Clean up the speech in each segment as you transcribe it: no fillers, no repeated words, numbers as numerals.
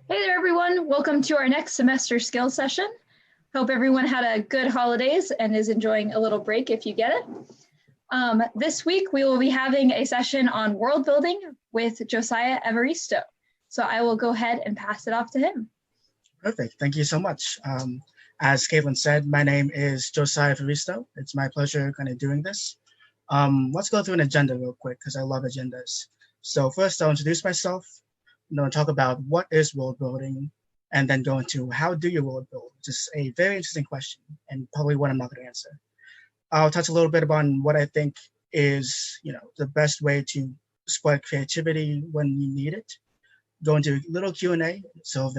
Hey there, everyone. Welcome to our next semester skills session. Hope everyone had a good holidays and is enjoying a little break if you get it. This week, we will be having a session on world building with Josiah Evaristo. So I will go ahead and pass it off to him. Perfect. Thank you so much. As Caitlin said, my name is Josiah Evaristo. It's my pleasure kind of doing this. Let's go through an agenda real quick because I love agendas. So first, I'll introduce myself. Talk about what is world building, and then go into how do you world build, which is a very interesting question and probably one I'm not going to answer. I'll touch a little bit upon what I think is, the best way to spark creativity when you need it. Go into a little Q&A. So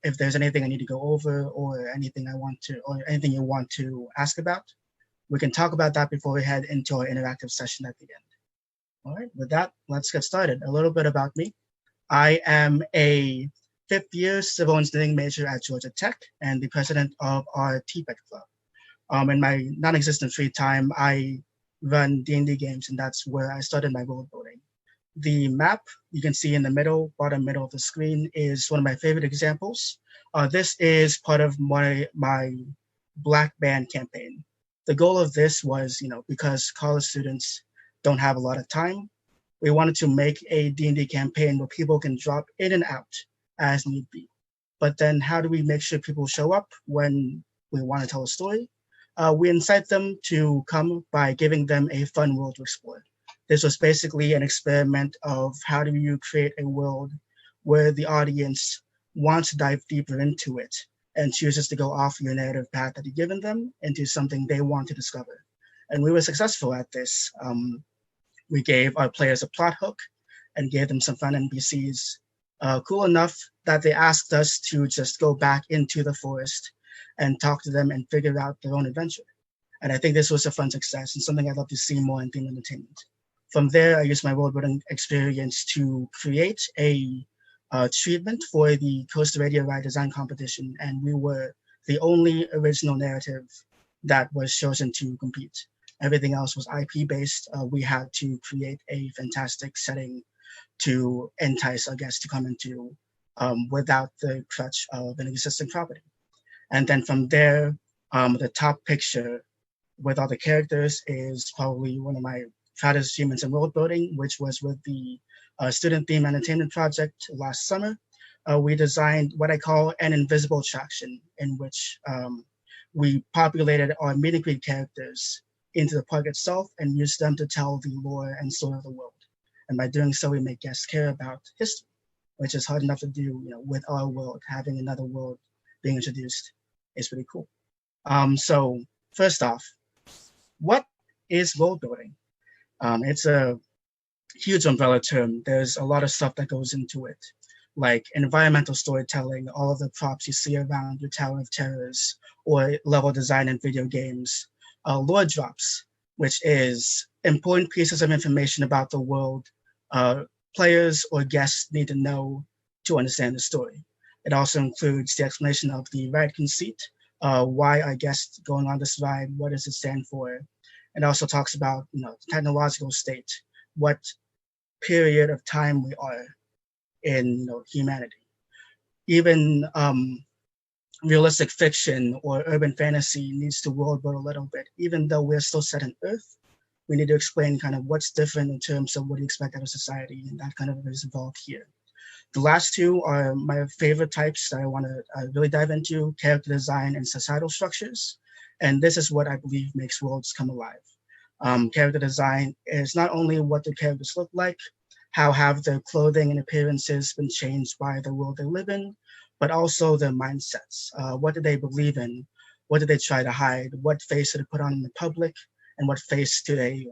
if there's anything I need to go over or anything anything you want to ask about, we can talk about that before we head into our interactive session at the end. All right, with that, let's get started. A little bit about me. I am a fifth-year civil engineering major at Georgia Tech and the president of our TPED club. In my non-existent free time, I run D&D games, and that's where I started my world building. The map you can see in the bottom middle of the screen is one of my favorite examples. This is part of my Black Band campaign. The goal of this was, because college students don't have a lot of time, we wanted to make a D&D campaign where people can drop in and out as need be. But then how do we make sure people show up when we want to tell a story? We incite them to come by giving them a fun world to explore. This was basically an experiment of how do you create a world where the audience wants to dive deeper into it and chooses to go off your narrative path that you've given them into something they want to discover. And we were successful at this. We gave our players a plot hook and gave them some fun NPCs, cool enough that they asked us to just go back into the forest and talk to them and figure out their own adventure. And I think this was a fun success and something I'd love to see more in theme entertainment. From there, I used my world building experience to create a treatment for the CoasterRadio Ride Design competition, and we were the only original narrative that was chosen to compete. Everything else was IP-based. We had to create a fantastic setting to entice our guests to come into without the crutch of an existing property. And then from there, the top picture with all the characters is probably one of my proudest achievements in world building, which was with the student theme entertainment project last summer. We designed what I call an invisible attraction, in which we populated our meet and greet characters into the park itself and use them to tell the lore and story of the world. And by doing so, we make guests care about history, which is hard enough to do, with our world. Having another world being introduced is pretty cool. So first off, what is world building? It's a huge umbrella term. There's a lot of stuff that goes into it, like environmental storytelling, all of the props you see around your Tower of Terrors, or level design in video games. Lore drops, which is important pieces of information about the world players or guests need to know to understand the story. It also includes the explanation of the ride conceit, why are guests going on this ride, what does it stand for. It also talks about the technological state, what period of time we are in humanity. Even realistic fiction or urban fantasy needs to world build a little bit. Even though we're still set on Earth, we need to explain kind of what's different in terms of what you expect out of society, and that kind of is involved here. The last two are my favorite types that I want to really dive into: character design and societal structures. And this is what I believe makes worlds come alive. Character design is not only what the characters look like, how have their clothing and appearances been changed by the world they live in, but also their mindsets. What do they believe in? What do they try to hide? What face do they put on in the public? And what face do they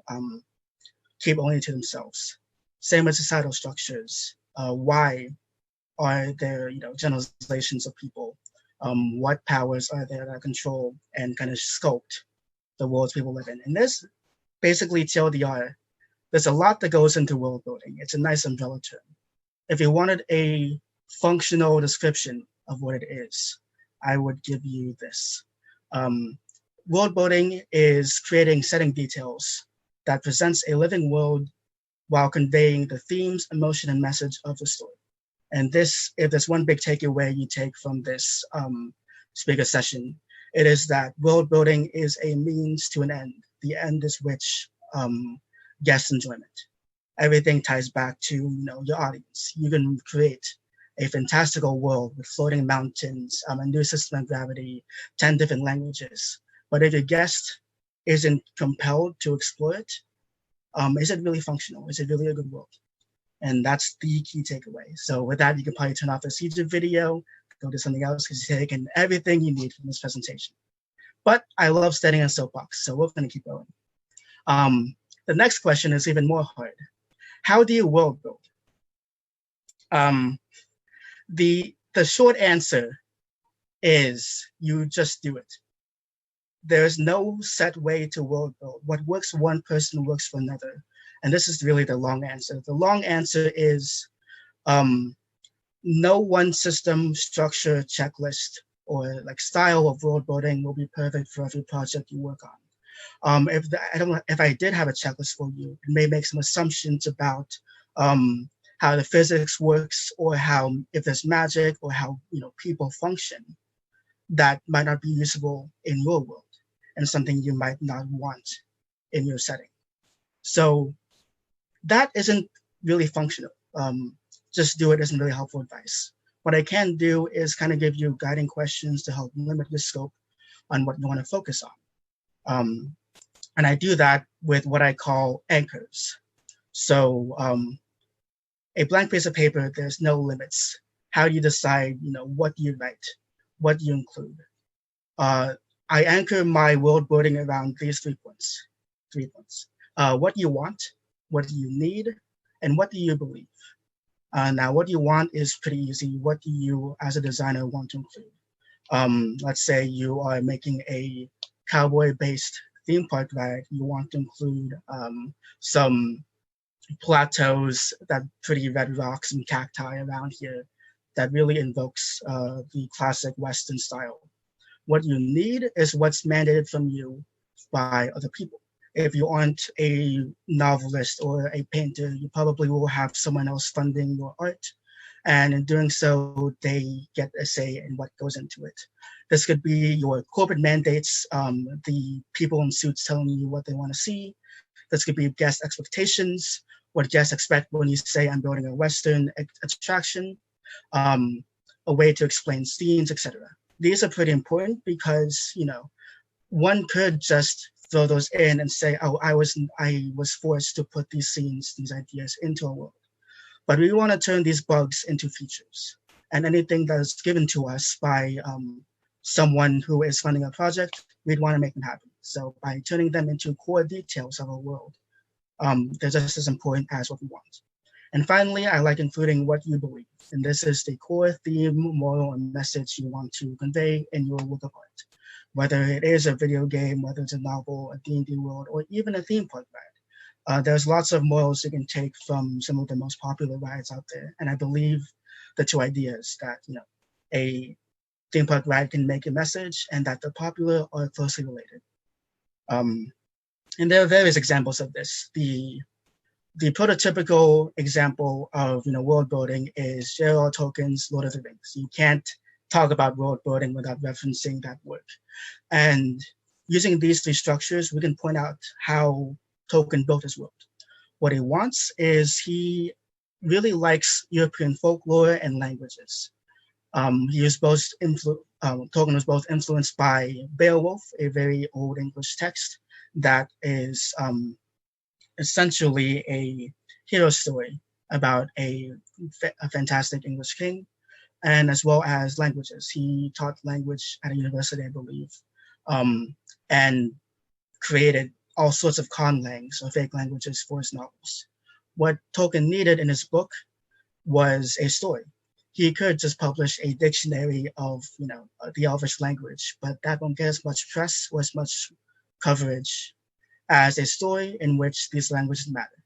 keep only to themselves? Same with societal structures. Why are there generalizations of people? What powers are there that control and kind of sculpt the worlds people live in? And this basically TLDR, there's a lot that goes into world building. It's a nice umbrella term. If you wanted a functional description of what it is, I would give you this. World building is creating setting details that presents a living world while conveying the themes, emotion, and message of the story. And this, if there's one big takeaway you take from this speaker session, it is that world building is a means to an end. The end is which guest enjoyment. Everything ties back to your audience. You can create a fantastical world with floating mountains, a new system of gravity, 10 different languages. But if your guest isn't compelled to explore it, is it really functional? Is it really a good world? And that's the key takeaway. So with that, you can probably turn off the YouTube video, go to something else because you've taken everything you need from this presentation. But I love standing on a soapbox, so we're going to keep going. The next question is even more hard. How do you world build? The short answer is you just do it. There's no set way to world build. What works for one person works for another. And this is really the long answer. The long answer is no one system, structure, checklist, or like style of world building will be perfect for every project you work on. If I did have a checklist for you, it may make some assumptions about how the physics works, or how, if there's magic, or how people function that might not be usable in your world, and something you might not want in your setting. So that isn't really functional. Just do it isn't really helpful advice. What I can do is kind of give you guiding questions to help limit your scope on what you want to focus on. And I do that with what I call anchors. So a blank piece of paper, there's no limits. How do you decide, what do you write? What do you include? I anchor my world building around these 3 points. What do you want? What do you need? And what do you believe? Now, what you want is pretty easy. What do you, as a designer, want to include? Let's say you are making a cowboy-based theme park ride. You want to include some plateaus, that pretty red rocks and cacti around here that really invokes the classic Western style. What you need is what's mandated from you by other people. If you aren't a novelist or a painter, you probably will have someone else funding your art. And in doing so, they get a say in what goes into it. This could be your corporate mandates, the people in suits telling you what they want to see. This could be guest expectations, what guests expect when you say I'm building a Western attraction, a way to explain scenes, etc. These are pretty important because, one could just throw those in and say, oh, I was forced to put these scenes, these ideas into a world. But we want to turn these bugs into features. And anything that is given to us by someone who is funding a project, we'd want to make them happen. So by turning them into core details of our world, they're just as important as what we want. And finally, I like including what you believe. And this is the core theme, moral, and message you want to convey in your work of art. Whether it is a video game, whether it's a novel, a D&D world, or even a theme park ride. There's lots of morals you can take from some of the most popular rides out there. And I believe the two ideas that, a theme park ride can make a message and that the popular are closely related. And there are various examples of this. The prototypical example of world building is J.R.R. Tolkien's Lord of the Rings. You can't talk about world building without referencing that work. And using these 3 structures, we can point out how Tolkien built his world. What he wants is he really likes European folklore and languages. Tolkien was both influenced by Beowulf, a very old English text that is essentially a hero story about a fantastic English king, and as well as languages. He taught language at a university, I believe, and created all sorts of conlangs or fake languages for his novels. What Tolkien needed in his book was a story. He could just publish a dictionary of, the Elvish language, but that won't get as much press or as much coverage as a story in which these languages matter.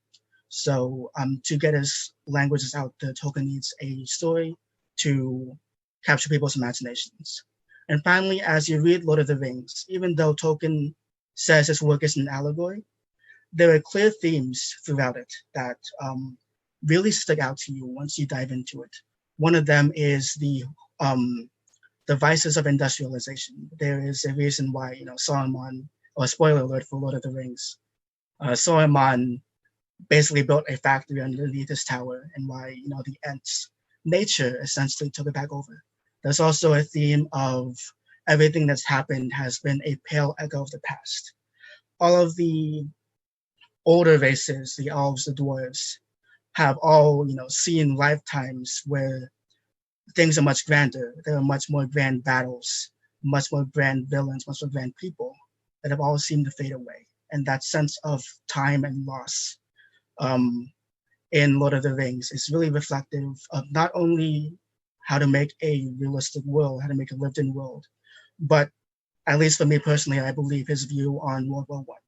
So to get his languages out there, Tolkien needs a story to capture people's imaginations. And finally, as you read Lord of the Rings, even though Tolkien says his work is an allegory, there are clear themes throughout it that really stick out to you once you dive into it. One of them is the vices of industrialization. There is a reason why, Saruman, or spoiler alert for Lord of the Rings, Saruman basically built a factory underneath his tower, and why, the Ents, nature essentially took it back over. There's also a theme of everything that's happened has been a pale echo of the past. All of the older races, the elves, the dwarves, have all, seen lifetimes where things are much grander. There are much more grand battles, much more grand villains, much more grand people that have all seemed to fade away. And that sense of time and loss in Lord of the Rings is really reflective of not only how to make a realistic world, how to make a lived-in world, but at least for me personally, I believe his view on World War I.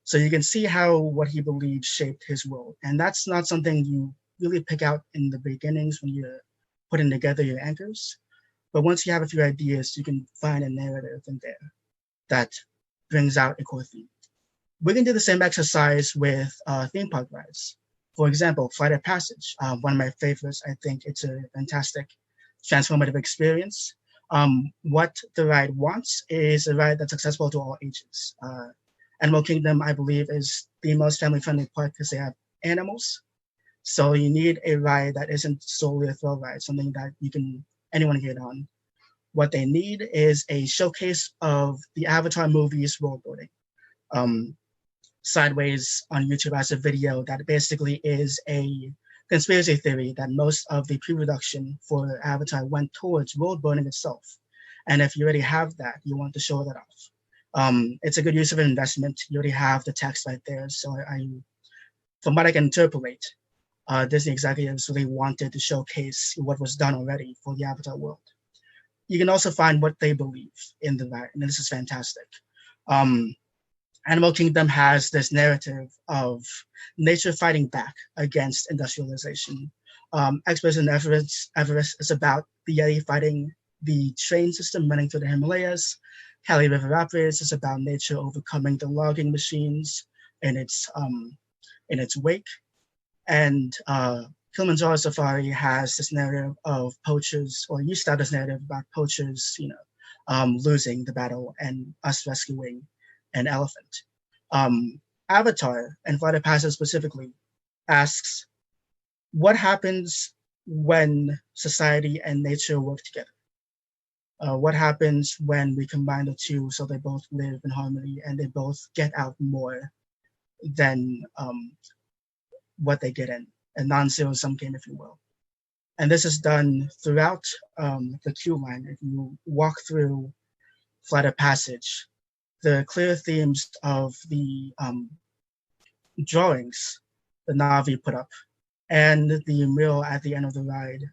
So you can see how what he believed shaped his world. And that's not something you really pick out in the beginnings when you're putting together your anchors. But once you have a few ideas, you can find a narrative in there that brings out a core theme. We can do the same exercise with theme park rides. For example, Flight of Passage, one of my favorites. I think it's a fantastic transformative experience. What the ride wants is a ride that's accessible to all ages. Animal Kingdom, I believe, is the most family-friendly park because they have animals. So you need a ride that isn't solely a thrill ride, something that anyone can get on. What they need is a showcase of the Avatar movies Worldbuilding. Sideways on YouTube has a video that basically is a conspiracy theory that most of the pre-production for Avatar went towards Worldbuilding itself. And if you already have that, you want to show that off. It's a good use of an investment. You already have the text right there. So from what I can interpolate, Disney executives really wanted to showcase what was done already for the Avatar world. You can also find what they believe in the ride, and this is fantastic. Animal Kingdom has this narrative of nature fighting back against industrialization. Expedition Everest is about the Yeti fighting the train system running through the Himalayas. Kali River Rapids is about nature overcoming the logging machines in its wake. And Kilimanjaro Safari has this narrative of poachers, or used to have this narrative about poachers, losing the battle and us rescuing an elephant. Avatar, and Flight of Passage specifically, asks, what happens when society and nature work together? What happens when we combine the two so they both live in harmony and they both get out more than what they get in? A non-zero-sum game, if you will. And this is done throughout the queue line. If you walk through Flight of Passage, the clear themes of the drawings the Na'vi put up, and the mural at the end of the ride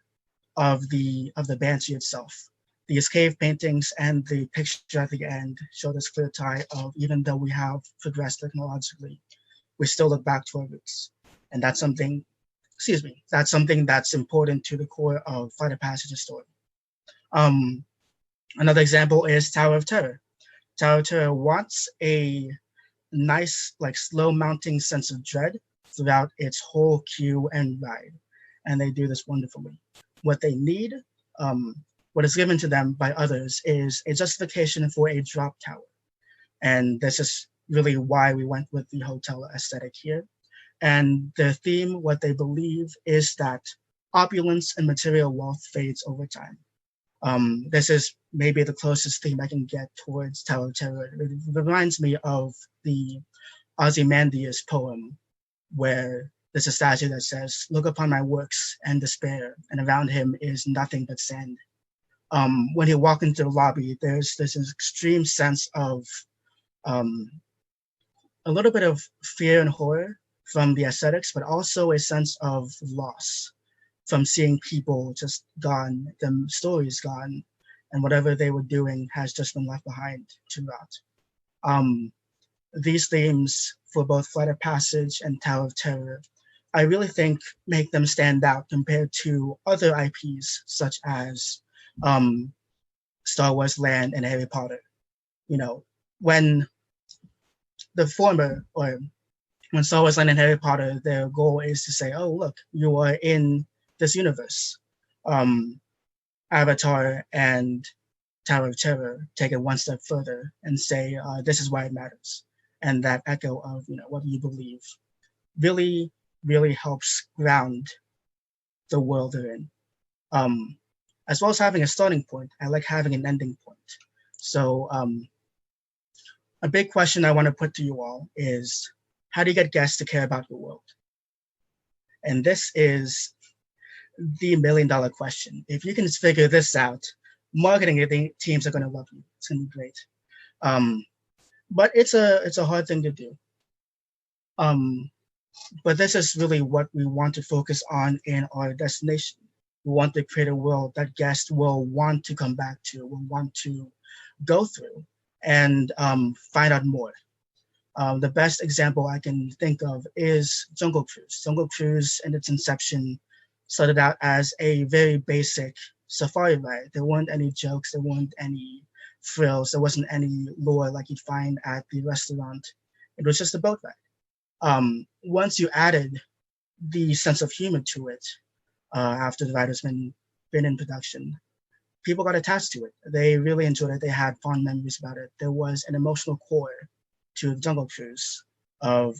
of the Banshee itself. These cave paintings and the picture at the end show this clear tie of, even though we have progressed technologically, we still look back to our roots. And that's something that's important to the core of Flight of Passage's story. Another example is Tower of Terror. Tower of Terror wants a nice, slow mounting sense of dread throughout its whole queue and ride. And they do this wonderfully. What they need, what is given to them by others, is a justification for a drop tower. And this is really why we went with the hotel aesthetic here. And their theme, what they believe, is that opulence and material wealth fades over time. This is maybe the closest theme I can get towards Tower of Terror. It reminds me of the Ozymandias poem, where there's a statue that says, "Look upon my works and despair," and around him is nothing but sand. When he walked into the lobby, there's this extreme sense of a little bit of fear and horror from the aesthetics, but also a sense of loss from seeing people just gone, the stories gone, and whatever they were doing has just been left behind to rot. These themes for both Flight of Passage and Tower of Terror, I really think make them stand out compared to other IPs such as Star Wars Land and Harry Potter. When the former, or when Star Wars Land and Harry Potter, their goal is to say, oh, look, you are in this universe. Avatar and Tower of Terror take it one step further and say, this is why it matters. And that echo of, what you believe really, really helps ground the world they're in. As well as having a starting point, I like having an ending point. So a big question I want to put to you all is, how do you get guests to care about your world? And this is the $1 million question. If you can figure this out, marketing teams are going to love you. It's going to be great. But it's a hard thing to do. But this is really what we want to focus on in our destination. We want to create a world that guests will want to come back to, will want to go through and find out more. The best example I can think of is Jungle Cruise. Jungle Cruise in its inception started out as a very basic safari ride. There weren't any jokes, there weren't any frills, there wasn't any lore like you'd find at the restaurant. It was just a boat ride. Once you added the sense of humor to it, after the ride has been in production, people got attached to it. They really enjoyed it. They had fond memories about it. There was an emotional core to the Jungle Cruise of,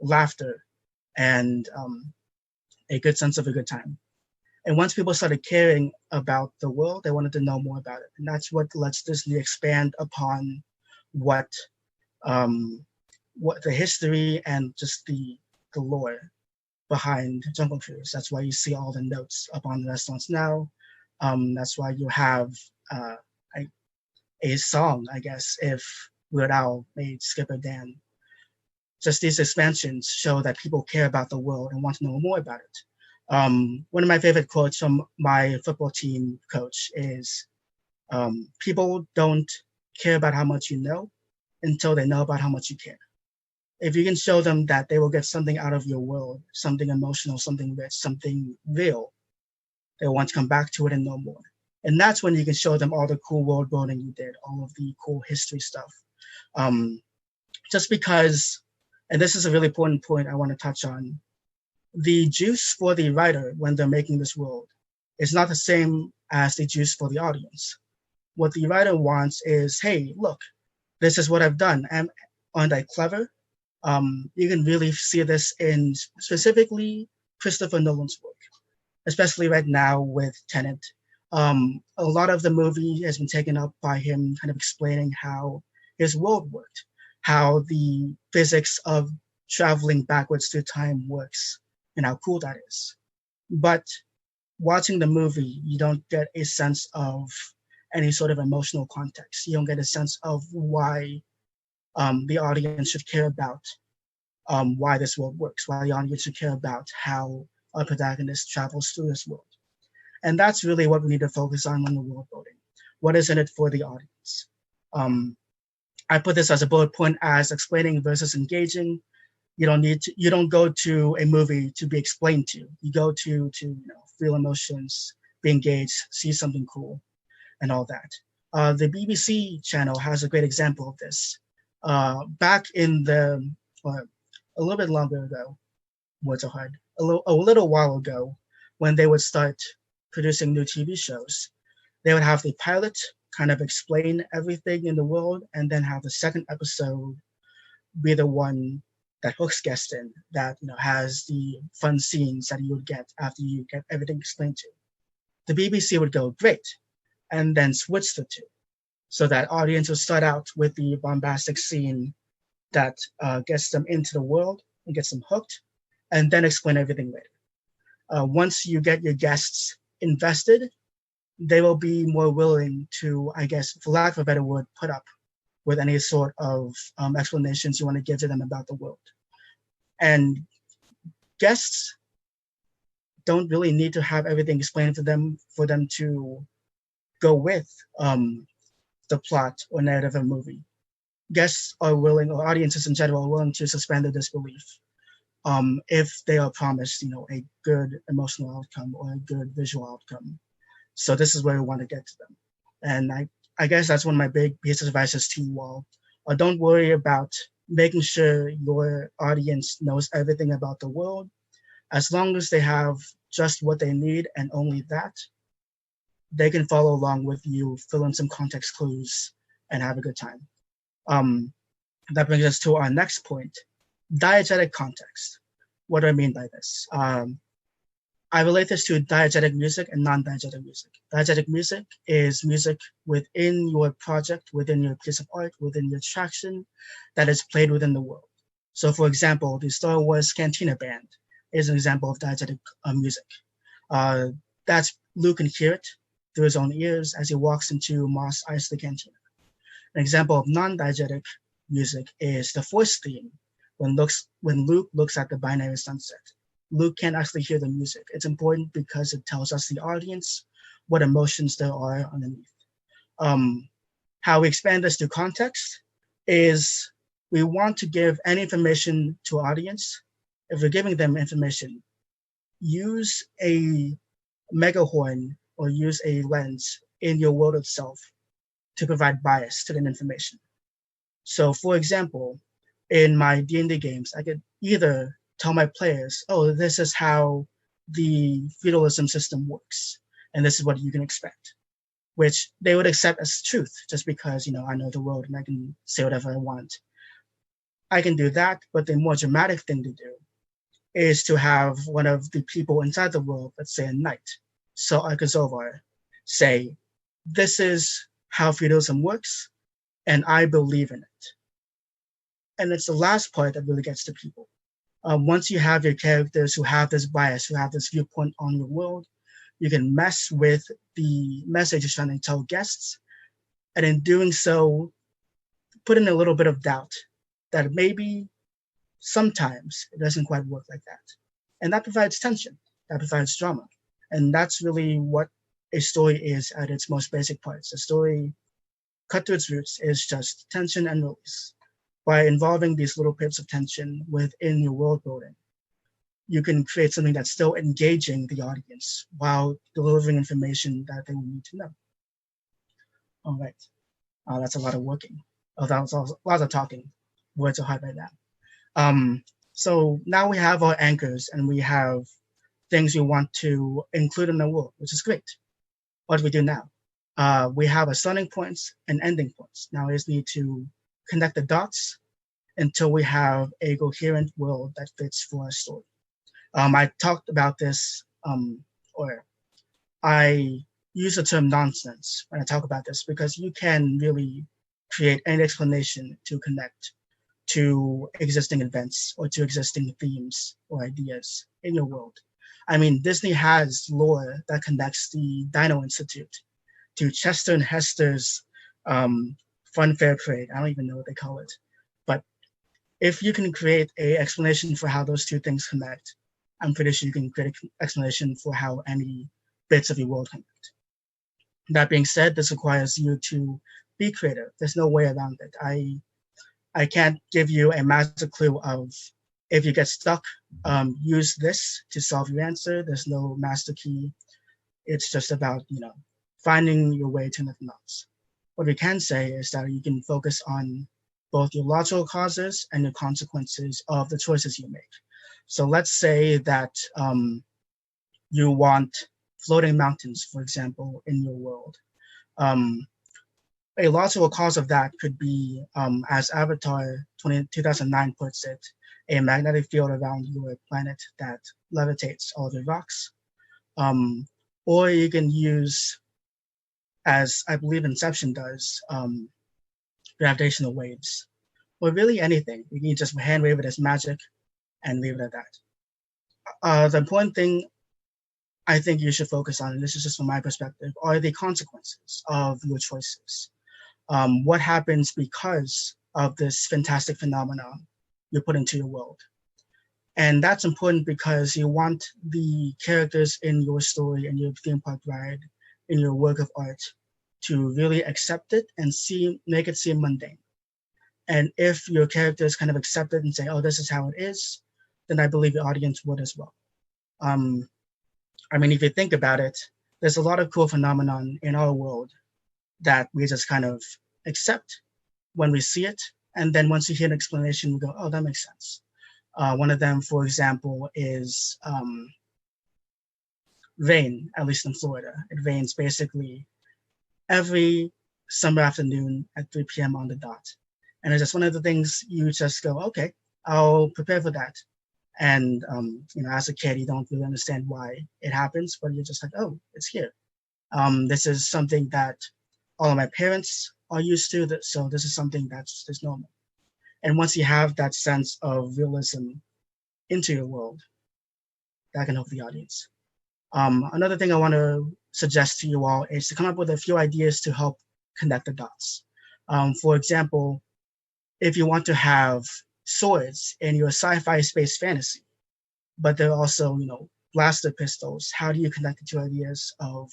laughter and a good sense of a good time. And once people started caring about the world, they wanted to know more about it. And that's what lets Disney expand upon what the history and just the lore behind Jungle Cruise. That's why you see all the notes up on the restaurants now. That's why you have a song, I guess, if Weird Al made Skipper Dan. Just these expansions show that people care about the world and want to know more about it. One of my favorite quotes from my football team coach is, people don't care about how much you know until they know about how much you care. If you can show them that they will get something out of your world, something emotional, something rich, something real, they want to come back to it and know more. And that's when you can show them all the cool world building you did, all of the cool history stuff. Just because, and this is a really important point I want to touch on, the juice for the writer when they're making this world is not the same as the juice for the audience. What the writer wants is, hey, look, this is what I've done. Aren't I clever? You can really see this in specifically Christopher Nolan's work, especially right now with Tenet. A lot of the movie has been taken up by him kind of explaining how his world worked, how the physics of traveling backwards through time works, and how cool that is. But watching the movie, you don't get a sense of any sort of emotional context. You don't get a sense of why the audience should care about why this world works, why the audience should care about how our protagonist travels through this world. And that's really what we need to focus on when we're world building. What is in it for the audience? I put this as a bullet point as explaining versus engaging. You don't go to a movie to be explained to. You go to feel emotions, be engaged, see something cool, and all that. The BBC channel has a great example of this. Back in a little bit longer ago, words are hard, a little while ago, when they would start producing new TV shows, they would have the pilot kind of explain everything in the world and then have the second episode be the one that hooks guests in, that has the fun scenes that you would get after you get everything explained to. The BBC would go, great, and then switch the two. So that audience would start out with the bombastic scene that gets them into the world and gets them hooked, and then explain everything later. Once you get your guests invested, they will be more willing to, I guess, for lack of a better word, put up with any sort of explanations you want to give to them about the world. And guests don't really need to have everything explained to them for them to go with the plot or narrative of a movie. Guests are willing, or audiences in general, are willing to suspend their disbelief if they are promised, a good emotional outcome or a good visual outcome. So this is where we want to get to them. And I guess that's one of my big pieces of advice to you all. Don't worry about making sure your audience knows everything about the world. As long as they have just what they need and only that, they can follow along with you, fill in some context clues, and have a good time. That brings us to our next point, diegetic context. What do I mean by this? I relate this to diegetic music and non-diegetic music. Diegetic music is music within your project, within your piece of art, within your attraction that is played within the world. So for example, the Star Wars Cantina Band is an example of diegetic music. That's Luke can hear it through his own ears as he walks into Mos Eisley Cantina. An example of non-diegetic music is the Force theme when Luke looks at the binary sunset. Luke can't actually hear the music. It's important because it tells us, the audience, what emotions there are underneath. How we expand this to context is we want to give any information to our audience. If we're giving them information, use a megahorn or use a lens in your world itself to provide bias to that information. So for example, in my D&D games, I could either tell my players, oh, this is how the feudalism system works, and this is what you can expect, which they would accept as truth just because, I know the world and I can say whatever I want. I can do that, but the more dramatic thing to do is to have one of the people inside the world, let's say a knight, so Arkazovar, say, this is how feudalism works, and I believe in it. And it's the last part that really gets to people. Once you have your characters who have this bias, who have this viewpoint on your world, you can mess with the message you're trying to tell guests, and in doing so, put in a little bit of doubt that maybe sometimes it doesn't quite work like that. And that provides tension, that provides drama. And that's really what a story is at its most basic parts. A story, cut to its roots, is just tension and release. By involving these little bits of tension within your world building, you can create something that's still engaging the audience while delivering information that they will need to know. All right, that's a lot of working. Oh, that was a lot of talking. Words are hard right now. So now we have our anchors and we have things we want to include in the world, which is great. What do we do now? We have a starting points and ending points. Now we just need to connect the dots until we have a coherent world that fits for our story. I talked about this, or I use the term nonsense when I talk about this, because you can really create any explanation to connect to existing events or to existing themes or ideas in your world. I mean, Disney has lore that connects the Dino Institute to Chester and Hester's Fun Fair Parade. I don't even know what they call it. But if you can create an explanation for how those two things connect, I'm pretty sure you can create an explanation for how any bits of your world connect. That being said, this requires you to be creative. There's no way around it. I can't give you a master clue of, if you get stuck, use this to solve your answer. There's no master key. It's just about, finding your way to nothing else. What we can say is that you can focus on both your logical causes and your consequences of the choices you make. So let's say that you want floating mountains, for example, in your world. A logical cause of that could be, as Avatar 2009 puts it, a magnetic field around your planet that levitates all the rocks. Or you can use, as I believe Inception does, gravitational waves, or really anything. You can just hand wave it as magic and leave it at that. The important thing I think you should focus on, and this is just from my perspective, are the consequences of your choices. What happens because of this fantastic phenomenon you put into your world? And that's important because you want the characters in your story, in your theme park ride, in your work of art, to really accept it and make it seem mundane. And if your characters kind of accept it and say, oh, this is how it is, then I believe the audience would as well. If you think about it, there's a lot of cool phenomenon in our world that we just kind of accept when we see it. And then once you hear an explanation, we go, oh, that makes sense. One of them, for example, is rain, at least in Florida. It rains basically every summer afternoon at 3 p.m. on the dot. And it's just one of the things you just go, okay, I'll prepare for that. And as a kid, you don't really understand why it happens, but you're just like, oh, it's here. This is something that all of my parents are used to, so this is something that's just normal. And once you have that sense of realism into your world, that can help the audience. Another thing I want to suggest to you all is to come up with a few ideas to help connect the dots. For example, if you want to have swords in your sci-fi space fantasy, but they're also, blaster pistols, how do you connect the two ideas of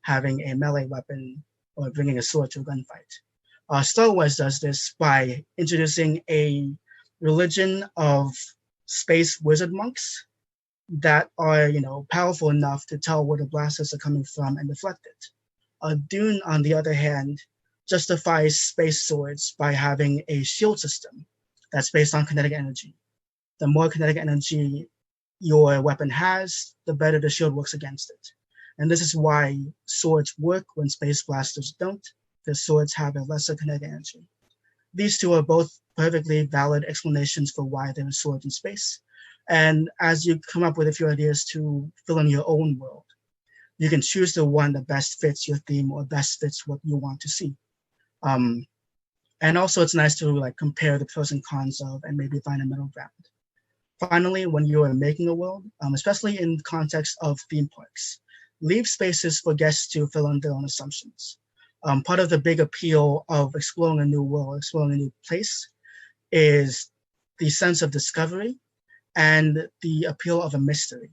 having a melee weapon or bringing a sword to a gunfight? Star Wars does this by introducing a religion of space wizard monks that are, powerful enough to tell where the blasters are coming from and deflect it. Dune, on the other hand, justifies space swords by having a shield system that's based on kinetic energy. The more kinetic energy your weapon has, the better the shield works against it. And this is why swords work when space blasters don't, because swords have a lesser kinetic energy. These two are both perfectly valid explanations for why there are swords in space. And as you come up with a few ideas to fill in your own world, you can choose the one that best fits your theme or best fits what you want to see. And also it's nice to compare the pros and cons of and maybe find a middle ground. Finally, when you are making a world, especially in the context of theme parks, leave spaces for guests to fill in their own assumptions. Part of the big appeal of exploring a new world, exploring a new place, is the sense of discovery and the appeal of a mystery.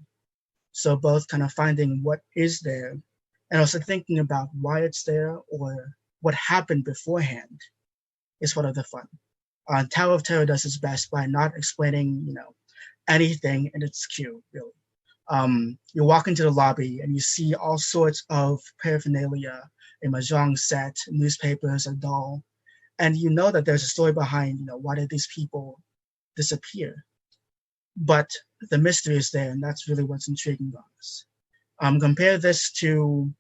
So both kind of finding what is there and also thinking about why it's there or what happened beforehand is part of the fun. Tower of Terror does its best by not explaining, anything in its queue, really. You walk into the lobby and you see all sorts of paraphernalia, a mahjong set, newspapers, a doll, and you know that there's a story behind, why did these people disappear? But the mystery is there, and that's really what's intriguing about us. Compare this to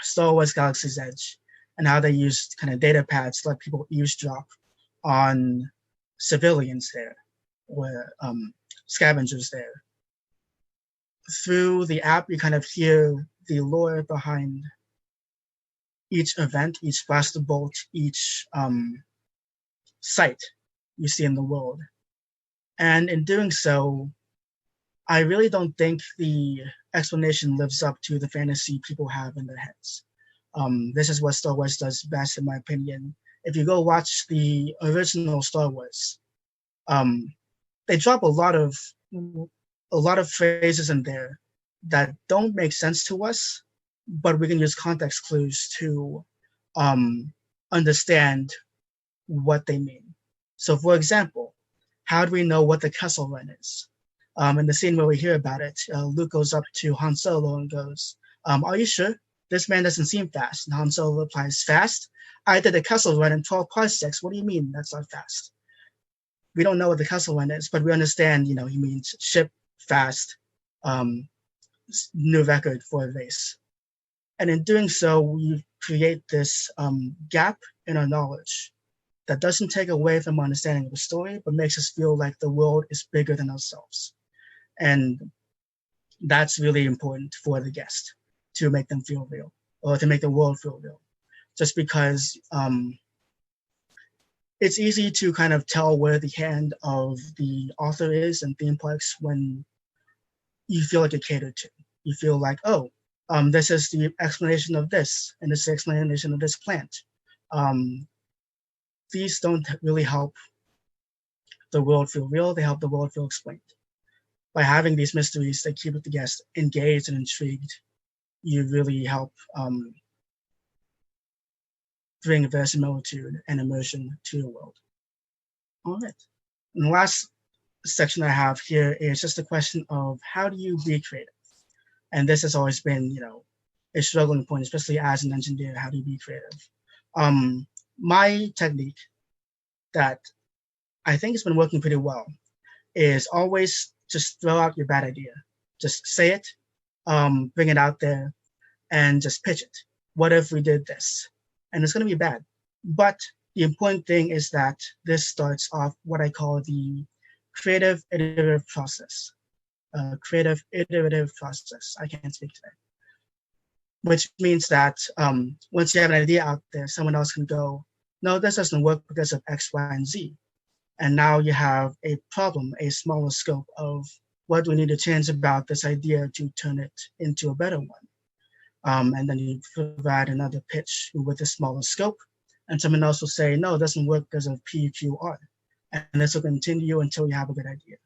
Star Wars Galaxy's Edge and how they used kind of data pads to let people eavesdrop on civilians there, or scavengers there. Through the app, you kind of hear the lore behind each event, each blaster bolt, each site you see in the world. And in doing so, I really don't think the explanation lives up to the fantasy people have in their heads. This is what Star Wars does best, in my opinion. If you go watch the original Star Wars, they drop a lot of phrases in there that don't make sense to us, but we can use context clues to understand what they mean. So, for example, how do we know what the Kessel Run is? In the scene where we hear about it, Luke goes up to Han Solo and goes, are you sure? This man doesn't seem fast. And Han Solo replies, fast? I did a Kessel Run in 12 parsecs. What do you mean that's not fast? We don't know what the Kessel Run is, but we understand, he means ship, fast, new record for a race. And in doing so, we create this gap in our knowledge that doesn't take away from our understanding of the story, but makes us feel like the world is bigger than ourselves. And that's really important for the guest, to make them feel real, or to make the world feel real. Just because it's easy to kind of tell where the hand of the author is in theme parks when you feel like you're catered to. You feel like, this is the explanation of this, and this is the explanation of this plant. These don't really help the world feel real, they help the world feel explained. By having these mysteries that keep the guest engaged and intrigued, you really help bring verisimilitude and immersion to your world. All right. And the last section I have here is just a question of how do you be creative? And this has always been, a struggling point, especially as an engineer. How do you be creative? My technique that I think has been working pretty well is always just throw out your bad idea. Just say it bring it out there and just pitch it. What if we did this? And it's going to be bad. But the important thing is that this starts off what I call the creative iterative process. Creative iterative process. I can't speak today. Which means that once you have an idea out there, someone else can go, no, this doesn't work because of X, Y, and Z. And now you have a problem, a smaller scope of what we need to change about this idea to turn it into a better one. And then you provide another pitch with a smaller scope, and someone else will say, no, it doesn't work because of PQR. And this will continue until you have a good idea.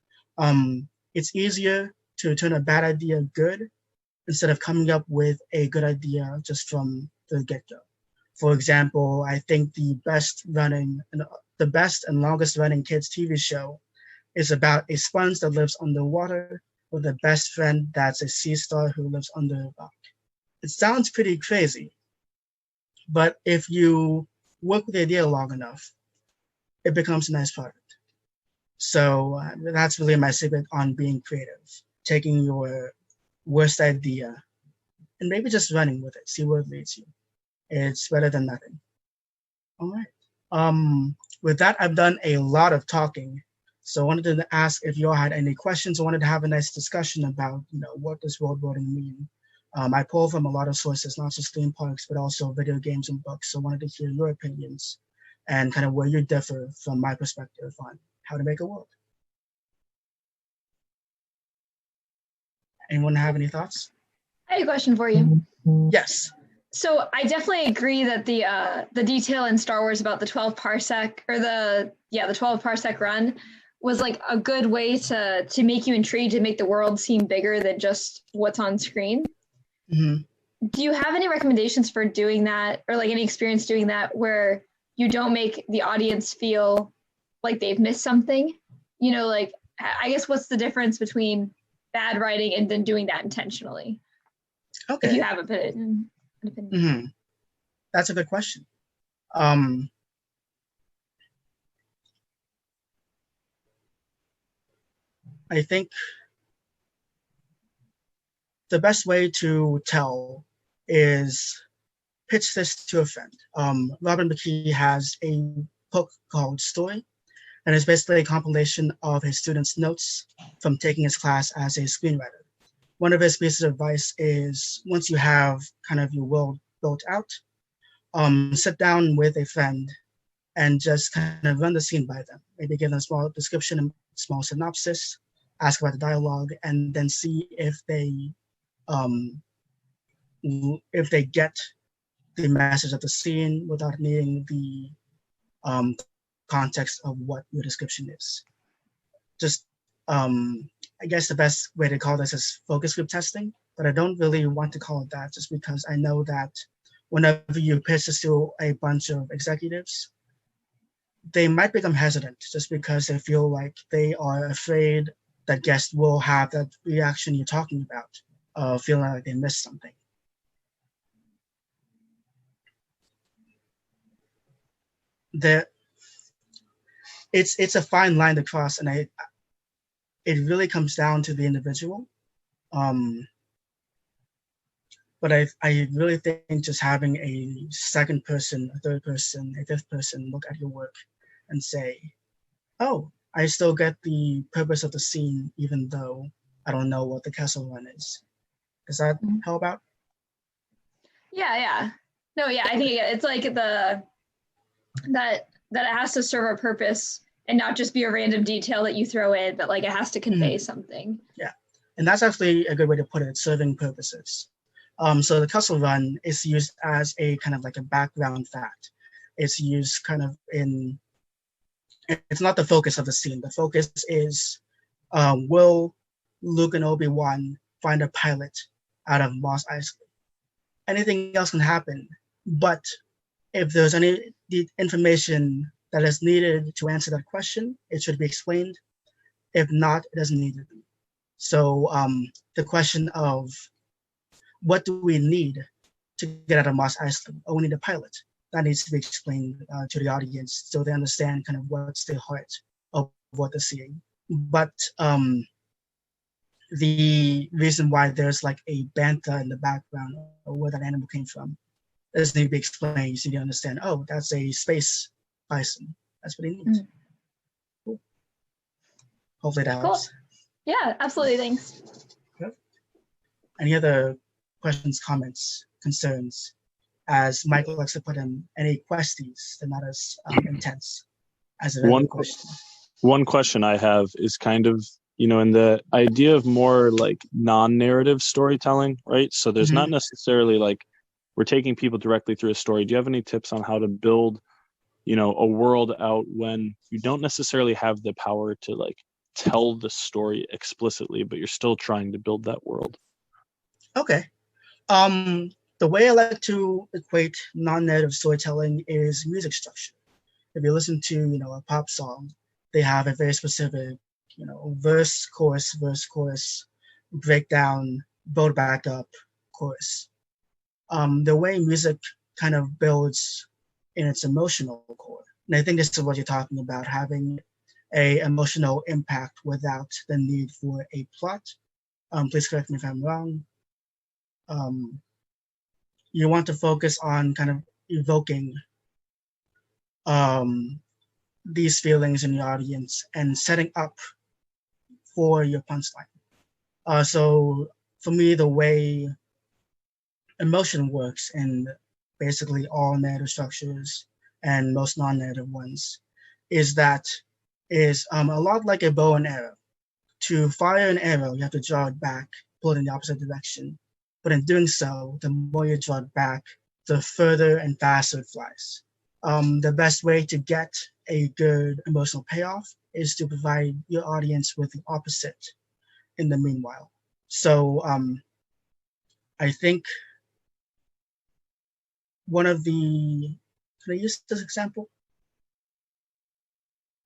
It's easier to turn a bad idea good instead of coming up with a good idea just from the get-go. For example, I think the best and longest running kids TV show is about a sponge that lives underwater with a best friend that's a sea star who lives under a rock. It sounds pretty crazy, but if you work with the idea long enough, it becomes a nice product. So that's really my secret on being creative, taking your worst idea and maybe just running with it, see where it leads you. It's better than nothing. All right. With that, I've done a lot of talking. So I wanted to ask if you all had any questions. I wanted to have a nice discussion about, what does worldbuilding mean? I pull from a lot of sources, not just theme parks, but also video games and books. So I wanted to hear your opinions and kind of where you differ from my perspective on how to make a world. Anyone have any thoughts? I have a question for you. Yes. So I definitely agree that the detail in Star Wars about the 12 parsec or the 12 parsec run was like a good way to make you intrigued, to make the world seem bigger than just what's on screen. Mm-hmm. Do you have any recommendations for doing that, or like any experience doing that where you don't make the audience feel like they've missed something? Like, I guess what's the difference between bad writing and then doing that intentionally? Okay. If you have an opinion. Mm-hmm. That's a good question. I think the best way to tell is pitch this to a friend. Robin McKee has a book called Story, and it's basically a compilation of his students' notes from taking his class as a screenwriter. One of his pieces of advice is once you have kind of your world built out, sit down with a friend and just kind of run the scene by them. Maybe give them a small description and small synopsis, ask about the dialogue, and then see if they get the message of the scene without needing the context of what your description is. Just, I guess the best way to call this is focus group testing, but I don't really want to call it that just because I know that whenever you pitch this to a bunch of executives, they might become hesitant just because they feel like they are afraid that guests will have that reaction you're talking about, feeling like they missed something. It's a fine line to cross, and it really comes down to the individual. But I really think just having a second person, a third person, a fifth person look at your work and say, oh, I still get the purpose of the scene, even though I don't know what the castle run is. Does that help out? Yeah. No, yeah, I think it's like that it has to serve a purpose and not just be a random detail that you throw in, but like it has to convey something. Yeah, and that's actually a good way to put it, serving purposes. So the castle run is used as a kind of like a background fact. It's used kind of it's not the focus of the scene. The focus is, will Luke and Obi-Wan find a pilot out of Mos Eisley? Anything else can happen, but if there's any information that is needed to answer that question, it should be explained. If not, it doesn't need to be. So the question of what do we need to get out of Mos Eisley? Oh, we need a pilot. That needs to be explained to the audience so they understand kind of what's the heart of what they're seeing. But the reason why there's like a bantha in the background or where that animal came from doesn't need to be explained. So you understand, oh, that's a space bison. That's what he needs. Cool. Hopefully that helps. Cool. Yeah, absolutely. Thanks. Yep. Any other questions, comments, concerns? As Michael likes to put in, any questions? They're not as intense as a regular question. One question I have is kind of, in the idea of more like non-narrative storytelling, right? So there's not necessarily like we're taking people directly through a story. Do you have any tips on how to build, a world out when you don't necessarily have the power to like tell the story explicitly, but you're still trying to build that world? Okay. The way I like to equate non-narrative storytelling is music structure. If you listen to, a pop song, they have a very specific, verse, chorus, breakdown, build back up, chorus. The way music kind of builds in its emotional core. And I think this is what you're talking about, having a emotional impact without the need for a plot. Please correct me if I'm wrong. You want to focus on kind of evoking these feelings in the audience and setting up for your punchline. So for me, the way emotion works in basically all narrative structures and most non-narrative ones is a lot like a bow and arrow. To fire an arrow, you have to draw it back, pull it in the opposite direction. But in doing so, the more you draw it back, the further and faster it flies. The best way to get a good emotional payoff is to provide your audience with the opposite in the meanwhile. So I think one of the, can I use this example?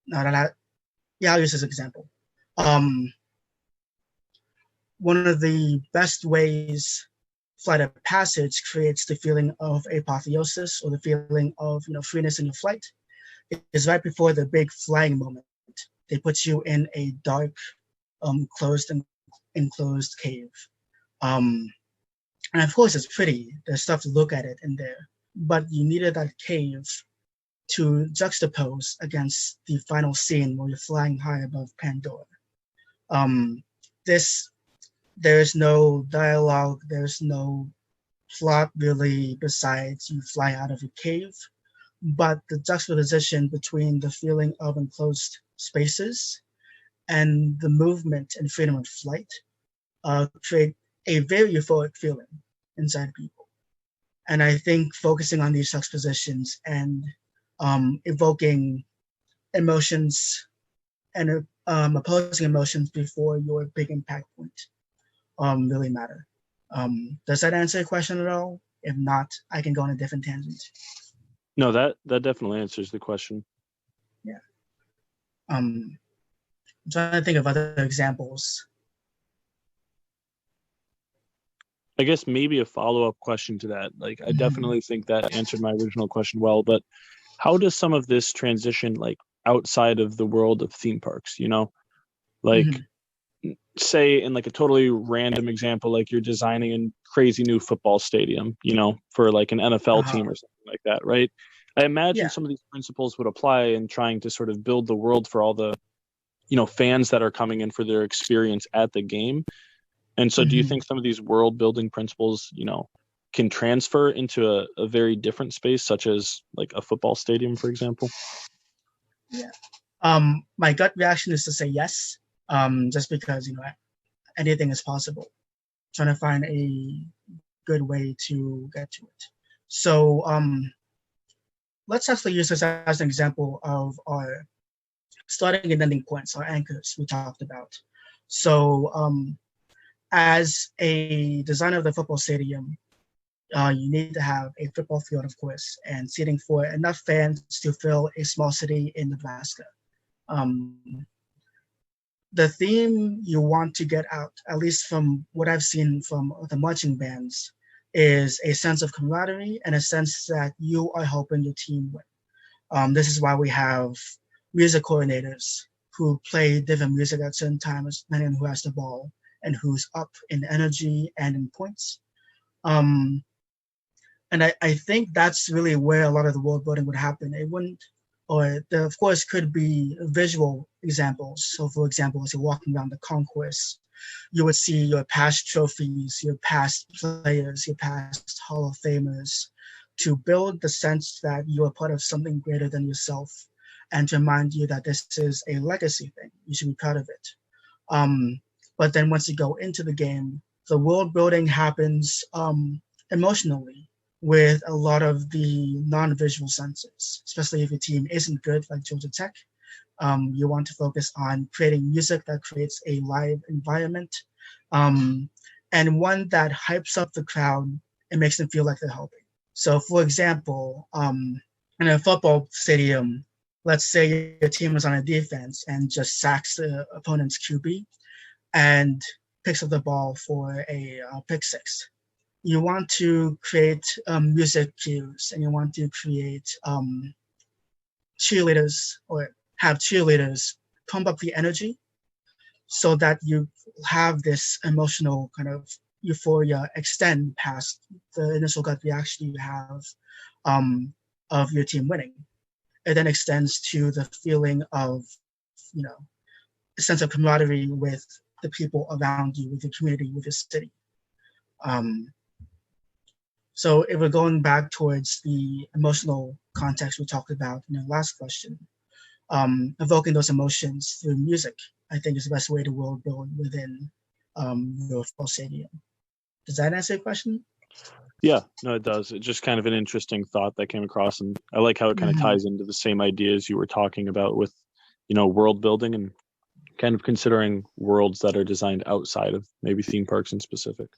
No, I'll use this example. One of the best ways Flight of Passage creates the feeling of apotheosis or the feeling of freeness in your flight is right before the big flying moment. They put you in a dark, enclosed cave. And of course it's pretty. There's stuff to look at it in there. But you needed that cave to juxtapose against the final scene where you're flying high above Pandora. There's no dialogue, there's no plot really besides you fly out of a cave, but the juxtaposition between the feeling of enclosed spaces and the movement and freedom of flight create a very euphoric feeling inside people. And I think focusing on these juxtapositions and evoking emotions and opposing emotions before your big impact point really matter. Does that answer your question at all? If not, I can go on a different tangent. No, that definitely answers the question. Yeah. I'm trying to think of other examples. I guess maybe a follow-up question to that. Like, I definitely think that answered my original question well, but how does some of this transition like outside of the world of theme parks, like say in like a totally random example, like you're designing a crazy new football stadium, for like an NFL team or something like that, right? I imagine some of these principles would apply in trying to sort of build the world for all the, fans that are coming in for their experience at the game. And so do you think some of these world building principles, can transfer into a very different space, such as like a football stadium, for example? Yeah. My gut reaction is to say yes, just because, anything is possible. Trying to find a good way to get to it. So let's actually use this as an example of our starting and ending points, our anchors we talked about. So as a designer of the football stadium, you need to have a football field, of course, and seating for enough fans to fill a small city in Nebraska. The theme you want to get out, at least from what I've seen from the marching bands, is a sense of camaraderie and a sense that you are helping your team win. This is why we have music coordinators who play different music at certain times, depending on who has the ball, and who's up in energy and in points. And I think that's really where a lot of the world building would happen. It wouldn't, or there of course could be visual examples. So for example, as you're walking around the concourse, you would see your past trophies, your past players, your past Hall of Famers, to build the sense that you are part of something greater than yourself, and to remind you that this is a legacy thing. You should be proud of it. But then once you go into the game, the world building happens emotionally, with a lot of the non-visual senses, especially if your team isn't good like Georgia Tech. You want to focus on creating music that creates a live environment, and one that hypes up the crowd and makes them feel like they're helping. So for example, in a football stadium, let's say your team is on a defense and just sacks the opponent's QB and picks up the ball for a pick six. You want to create music cues, and you want to create cheerleaders, or have cheerleaders pump up the energy so that you have this emotional kind of euphoria extend past the initial gut reaction you have of your team winning. It then extends to the feeling of, a sense of camaraderie with the people around you, with your community, with your city. So if we're going back towards the emotional context we talked about in the last question, evoking those emotions through music, I think is the best way to world build within your football stadium. Does that answer your question? Yeah, no, it does. It's just kind of an interesting thought that came across, and I like how it kind of ties into the same ideas you were talking about with, world building and kind of considering worlds that are designed outside of maybe theme parks in specific.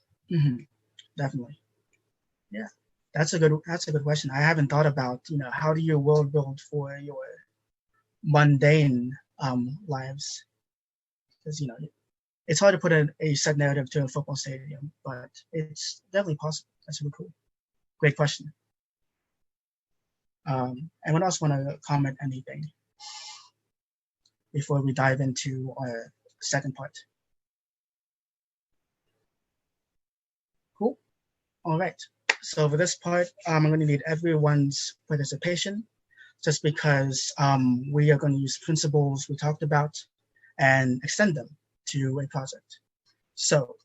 Definitely. Yeah, that's a good question. I haven't thought about, how do you world build for your mundane lives? Because, it's hard to put a set narrative to a football stadium, but it's definitely possible. That's really cool. Great question. Anyone else want to comment anything before we dive into our second part? Cool. All right. So for this part, I'm going to need everyone's participation, just because we are going to use principles we talked about and extend them to a project. So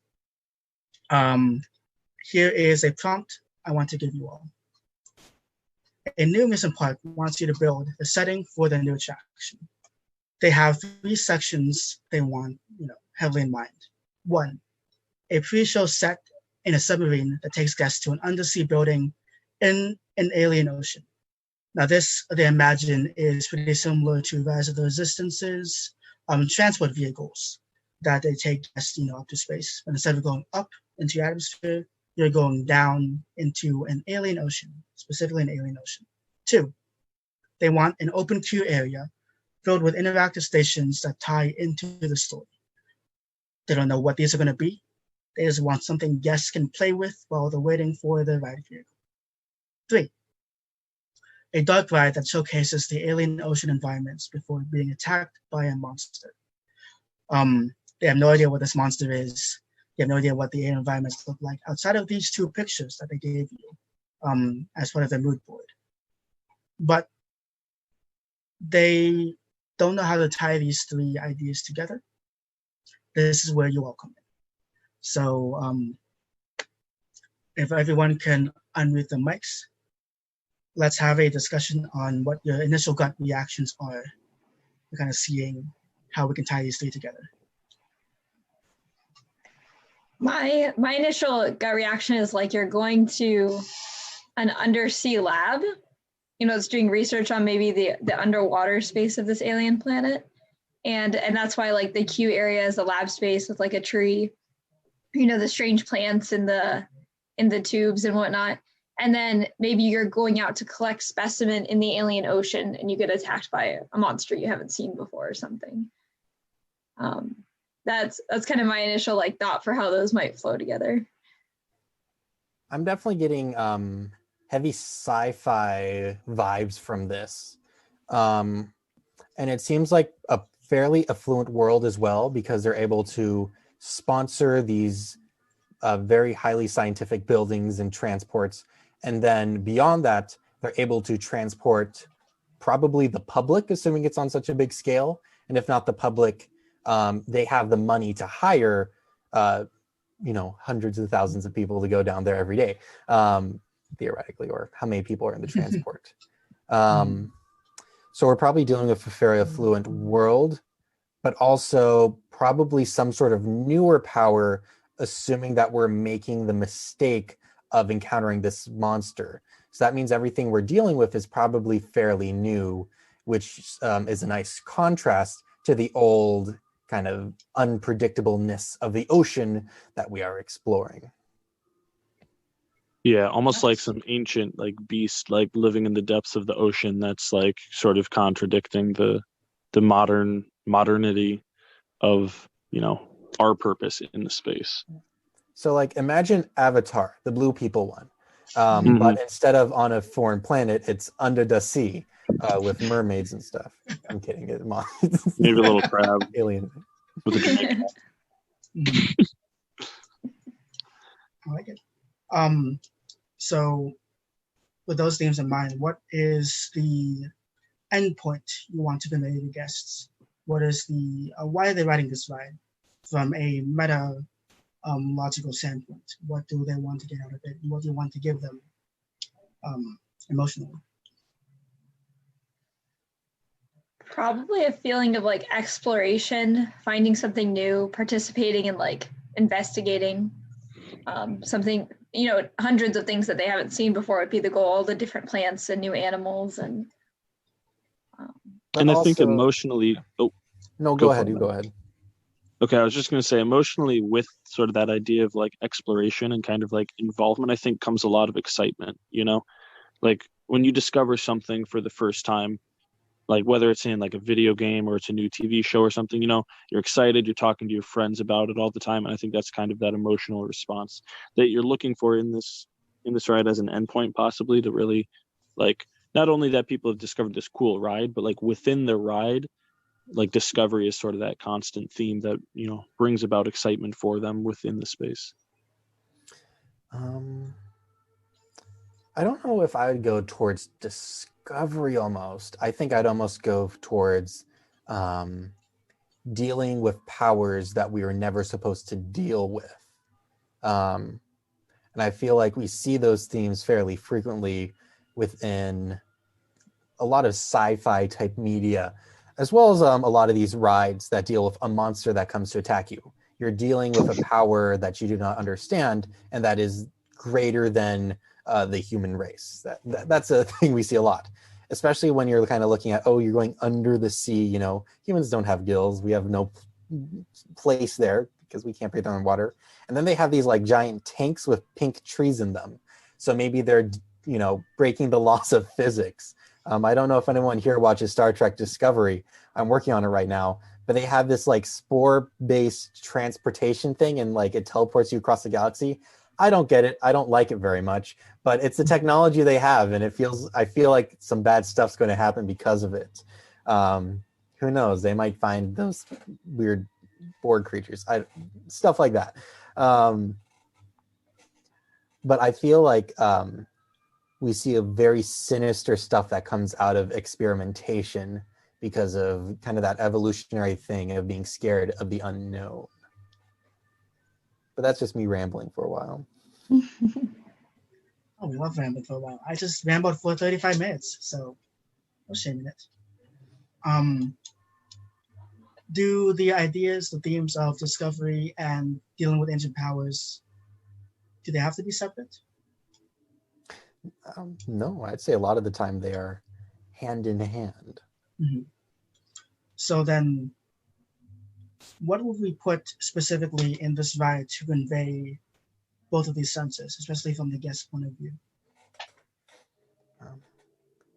here is a prompt I want to give you all. A new amusement park wants you to build the setting for the new attraction. They have 3 sections they want, heavily in mind. 1, a pre-show set in a submarine that takes guests to an undersea building in an alien ocean. Now this, they imagine, is pretty similar to Rise of the Resistance's transport vehicles that they take guests, up to space. And instead of going up into the atmosphere, you're going down into an alien ocean, specifically an alien ocean. 2, they want an open queue area filled with interactive stations that tie into the story. They don't know what these are going to be. They just want something guests can play with while they're waiting for the ride vehicle. 3, a dark ride that showcases the alien ocean environments before being attacked by a monster. They have no idea what this monster is. They have no idea what the alien environments look like outside of these 2 pictures that they gave you as part of their mood board. But they don't know how to tie these 3 ideas together. This is where you all come in. So if everyone can unmute the mics, let's have a discussion on what your initial gut reactions are. We're kind of seeing how we can tie these 3 together. My initial gut reaction is like you're going to an undersea lab, it's doing research on maybe the underwater space of this alien planet. And that's why like the queue area is a lab space with like a tree, the strange plants in the tubes and whatnot. And then maybe you're going out to collect specimen in the alien ocean and you get attacked by a monster you haven't seen before or something. That's kind of my initial like thought for how those might flow together. I'm definitely getting heavy sci-fi vibes from this. And it seems like a fairly affluent world as well, because they're able to sponsor these very highly scientific buildings and transports. And then beyond that, they're able to transport probably the public, assuming it's on such a big scale. And if not the public, they have the money to hire, hundreds of thousands of people to go down there every day, theoretically, or how many people are in the transport. So we're probably dealing with a very affluent world, but also probably some sort of newer power, assuming that we're making the mistake of encountering this monster. So that means everything we're dealing with is probably fairly new, which is a nice contrast to the old kind of unpredictableness of the ocean that we are exploring. Yeah, almost like some ancient like beast like living in the depths of the ocean that's like sort of contradicting the modernity of, our purpose in the space. So like imagine Avatar, the blue people one. Mhm. But instead of on a foreign planet, it's under the sea with mermaids and stuff. I'm kidding. Maybe a little crab Alien. with a giant cat. I like it. So with those themes in mind, what is the endpoint you want to convey to guests? What is why are they riding this ride from a meta logical standpoint? What do they want to get out of it? What do you want to give them emotionally? Probably a feeling of like exploration, finding something new, participating in like investigating something, hundreds of things that they haven't seen before would be the goal, all the different plants and new animals. And I think emotionally, no, go ahead. You go ahead. Okay, I was just going to say emotionally with sort of that idea of like exploration and kind of like involvement, I think comes a lot of excitement, like when you discover something for the first time, like whether it's in like a video game or it's a new TV show or something, you're excited, you're talking to your friends about it all the time. And I think that's kind of that emotional response that you're looking for in this ride as an endpoint, possibly to really like, not only that people have discovered this cool ride, but like within the ride, like discovery is sort of that constant theme that, brings about excitement for them within the space. I don't know if I would go towards discovery almost. I think I'd almost go towards dealing with powers that we were never supposed to deal with. And I feel like we see those themes fairly frequently within a lot of sci-fi type media, as well as a lot of these rides that deal with a monster that comes to attack you. You're dealing with a power that you do not understand and that is greater than the human race. That's a thing we see a lot, especially when you're kind of looking at, you're going under the sea. Humans don't have gills. We have no place there because we can't breathe underwater. And then they have these like giant tanks with pink trees in them. So maybe they're, breaking the laws of physics. I don't know if anyone here watches Star Trek Discovery. I'm working on it right now, but they have this like spore-based transportation thing and like it teleports you across the galaxy. I don't get it. I don't like it very much, but it's the technology they have, and I feel like some bad stuff's going to happen because of it. Who knows? They might find those weird Borg creatures, stuff like that. But I feel like we see a very sinister stuff that comes out of experimentation because of kind of that evolutionary thing of being scared of the unknown. But that's just me rambling for a while. Oh, we love rambling for a while. I just rambled for 35 minutes, so no shame in it. Do the ideas, the themes of discovery and dealing with ancient powers, do they have to be separate? No, I'd say a lot of the time they are hand in hand. Mm-hmm. So then, what would we put specifically in this ride to convey both of these senses, especially from the guest point of view?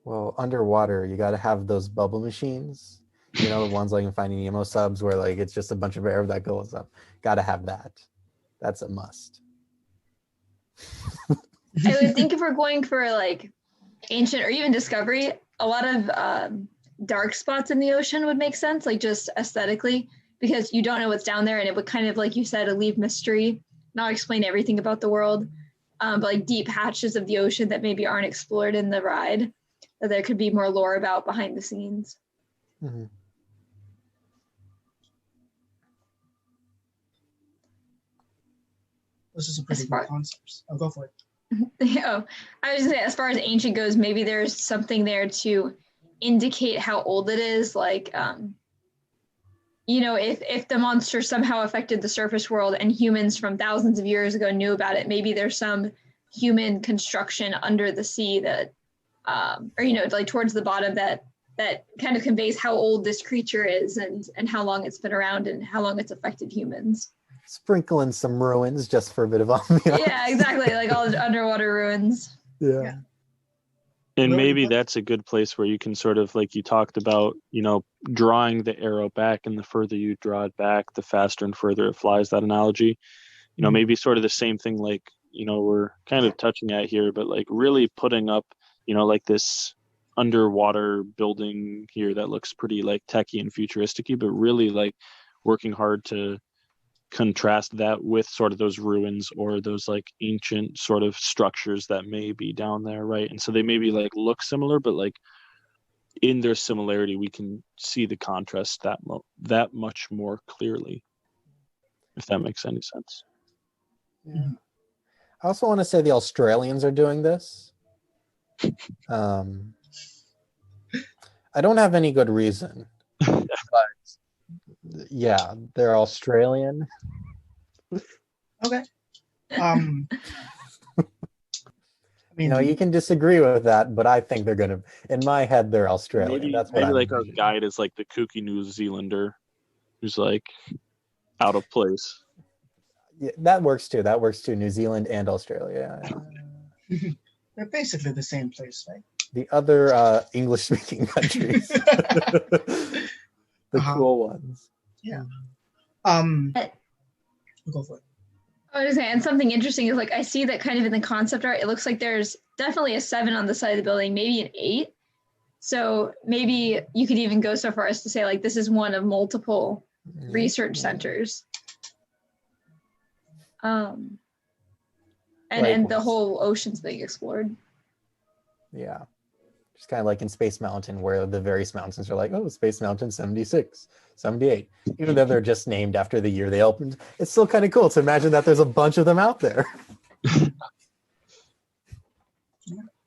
Well, underwater, you got to have those bubble machines. The ones like in Finding Nemo subs where like it's just a bunch of air that goes up. Got to have that. That's a must. I would think if we're going for like ancient or even discovery, a lot of dark spots in the ocean would make sense, like just aesthetically. because you don't know what's down there, and it would kind of, like you said, leave mystery, not explain everything about the world, but like deep patches of the ocean that maybe aren't explored in the ride, that there could be more lore about behind the scenes. Mm-hmm. This is a pretty good concept. I'll go for it. Oh, I was gonna say, as far as ancient goes, maybe there's something there to indicate how old it is. Like, you know, if the monster somehow affected the surface world and humans from thousands of years ago knew about it, maybe there's some human construction under the sea that, or, you know, like towards the bottom that kind of conveys how old this creature is and how long it's been around and how long it's affected humans. Sprinkle in some ruins just for a bit of ambiance. Yeah, exactly. Like all the underwater ruins. Yeah. And maybe that's a good place where you can sort of, like you talked about, you know, drawing the arrow back, and the further you draw it back, the faster and further it flies, that analogy. You know, maybe sort of the same thing, like, you know, we're kind of touching at here, but like really putting up, you know, like this underwater building here that looks pretty like techy and futuristic-y, but really like working hard to contrast that with sort of those ruins or those like ancient sort of structures that may be down there, right? And so they maybe like look similar, but like in their similarity we can see the contrast that much more clearly, if that makes any sense. Yeah. I also want to say the Australians are doing this. I don't have any good reason, but yeah, they're Australian. Okay. I mean, You know, you can disagree with that, but I think they're gonna. In my head, they're Australian. Maybe, That's what maybe I'm like our envisioning. guide is like the kooky New Zealander who's like out of place. Yeah, that works too. That works too. New Zealand and Australia. Yeah. they're basically the same place, right? The other English-speaking countries, the cool ones. Yeah. Uh, Go for it. I was saying, and something interesting is like I see that kind of in the concept art, it looks like there's definitely a 7 on the side of the building, maybe an 8. So maybe you could even go so far as to say like this is one of multiple research centers. And the whole ocean's being explored. Yeah. Just kind of like in Space Mountain, where the various mountains are like, oh, Space Mountain 76, 78. Even though they're just named after the year they opened, it's still kind of cool to imagine that there's a bunch of them out there.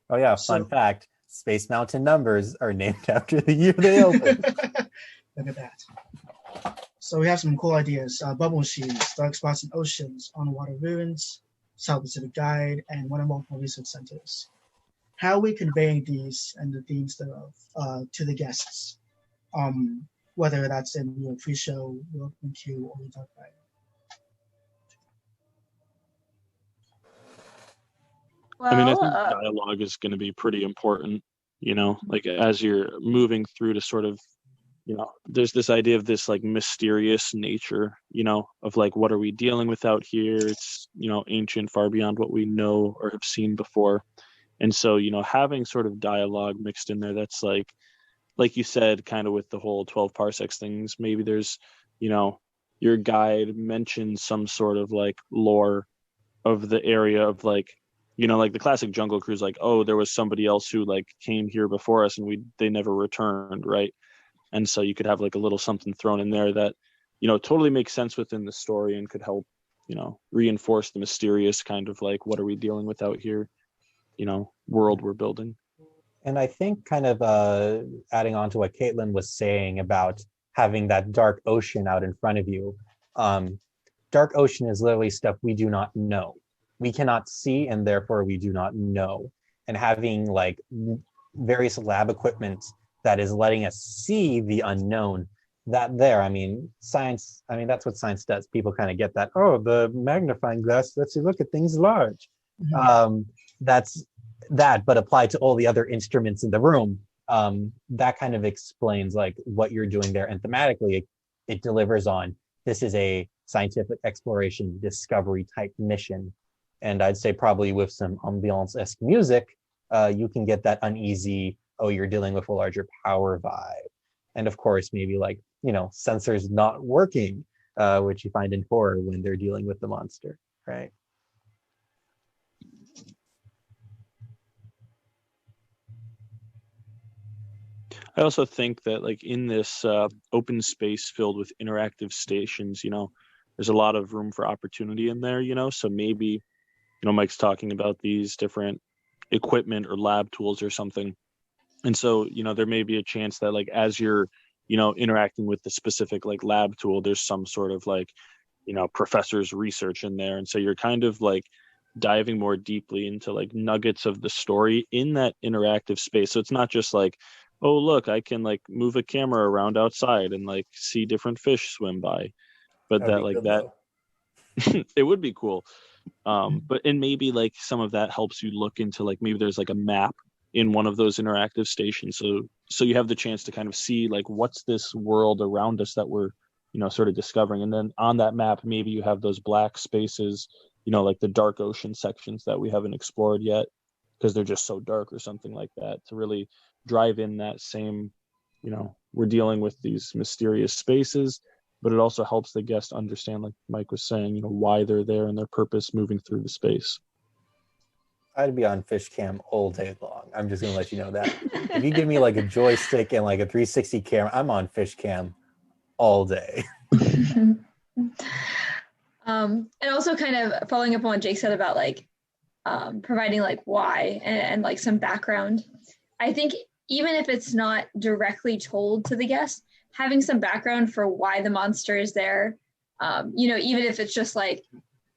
Oh yeah, fun fact, Space Mountain numbers are named after the year they opened. Look at that. So we have some cool ideas. Bubble sheets, dark spots in oceans, underwater ruins, South Pacific Guide, and one of multiple research centers. How are we conveying these and the themes thereof to the guests? Whether that's in your pre-show, your queue, or your dark ride. Well, I mean, I think dialogue is going to be pretty important, you know, like as you're moving through to sort of, you know, there's this idea of this like mysterious nature, you know, of like, what are we dealing with out here? It's, you know, ancient, far beyond what we know or have seen before. And so, you know, having sort of dialogue mixed in there, that's like you said, kind of with the whole 12 parsecs things, maybe there's, you know, your guide mentions some sort of like lore of the area of like, you know, like the classic Jungle Cruise, like, oh, there was somebody else who like came here before us and they never returned, right? And so you could have like a little something thrown in there that, you know, totally makes sense within the story and could help, you know, reinforce the mysterious kind of like, what are we dealing with out here, you know, world we're building. And I think kind of adding on to what Caitlin was saying about having that dark ocean out in front of you. Dark ocean is literally stuff we do not know. We cannot see, and therefore we do not know. And having like various lab equipment that is letting us see the unknown, that there, I mean, science, I mean, that's what science does. People kind of get that, oh, the magnifying glass lets you look at things large. Mm-hmm. That's that, but applied to all the other instruments in the room. That kind of explains like what you're doing there. And thematically, it delivers on, this is a scientific exploration discovery type mission. And I'd say probably with some ambiance-esque music, you can get that uneasy, oh, you're dealing with a larger power vibe. And of course, maybe like, sensors not working, which you find in horror when they're dealing with the monster, right? I also think that like in this open space filled with interactive stations, there's a lot of room for opportunity in there, so maybe, Mike's talking about these different equipment or lab tools or something. And so, there may be a chance that like as you're, interacting with the specific like lab tool, there's some sort of like, professor's research in there. And so you're kind of like diving more deeply into like nuggets of the story in that interactive space. So it's not just like, oh, look, I can like move a camera around outside and like see different fish swim by. But that like that, it would be cool. And maybe like some of that helps you look into like maybe there's like a map in one of those interactive stations. So you have the chance to kind of see like what's this world around us that we're, sort of discovering. And then on that map, maybe you have those black spaces, like the dark ocean sections that we haven't explored yet because they're just so dark or something like that, to really drive in that same, we're dealing with these mysterious spaces, but it also helps the guest understand, like Mike was saying, why they're there and their purpose moving through the space. I'd be on fish cam all day long. I'm just gonna let you know that. If you give me like a joystick and like a 360 camera, I'm on fish cam all day. And also kind of following up on what Jake said about like providing like why and like some background. I think even if it's not directly told to the guest, having some background for why the monster is there, even if it's just like,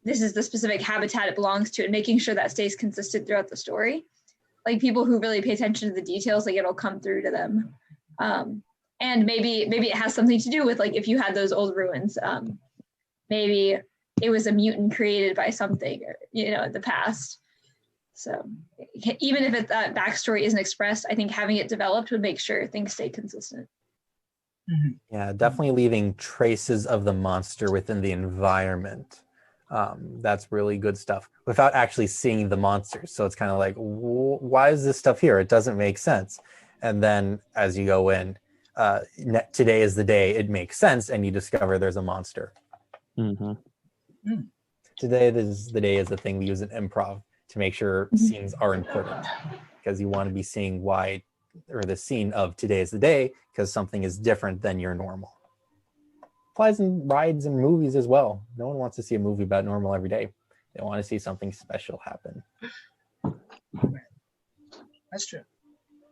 this is the specific habitat it belongs to, and making sure that stays consistent throughout the story. Like people who really pay attention to the details, like it'll come through to them. And maybe it has something to do with like, if you had those old ruins, maybe it was a mutant created by something, in the past. So even if that backstory isn't expressed, I think having it developed would make sure things stay consistent. Mm-hmm. Yeah, definitely leaving traces of the monster within the environment. That's really good stuff without actually seeing the monsters. So it's kind of like, why is this stuff here? It doesn't make sense. And then as you go in, today is the day it makes sense, and you discover there's a monster. Mm-hmm. Mm. Today is the day is the thing we use in improv to make sure scenes are important, because you want to be seeing why, or the scene of today is the day, because something is different than your normal. Applies in rides and movies as well. No one wants to see a movie about normal every day. They want to see something special happen. That's true.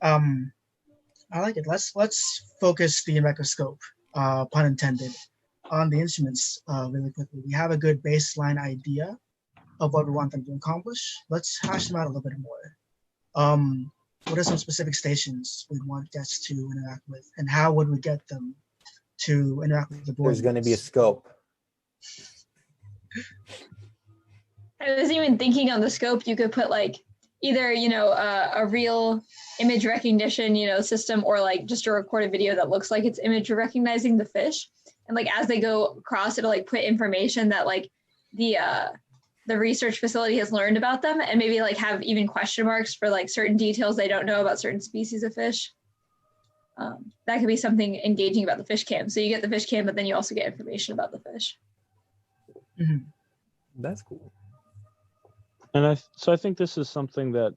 I like it. Let's focus the microscope, pun intended, on the instruments really quickly. We have a good baseline idea of what we want them to accomplish. Let's hash them out a little bit more. What are some specific stations we want guests to interact with, and how would we get them to interact with the board? There's going to be a scope. I was even thinking on the scope, you could put like either, a real image recognition, system, or like just a recorded video that looks like it's image recognizing the fish. And like, as they go across, it'll like put information that like the research facility has learned about them, and maybe like have even question marks for like certain details they don't know about certain species of fish. That could be something engaging about the fish cam. So you get the fish cam, but then you also get information about the fish. Mm-hmm. That's cool. And I think this is something that,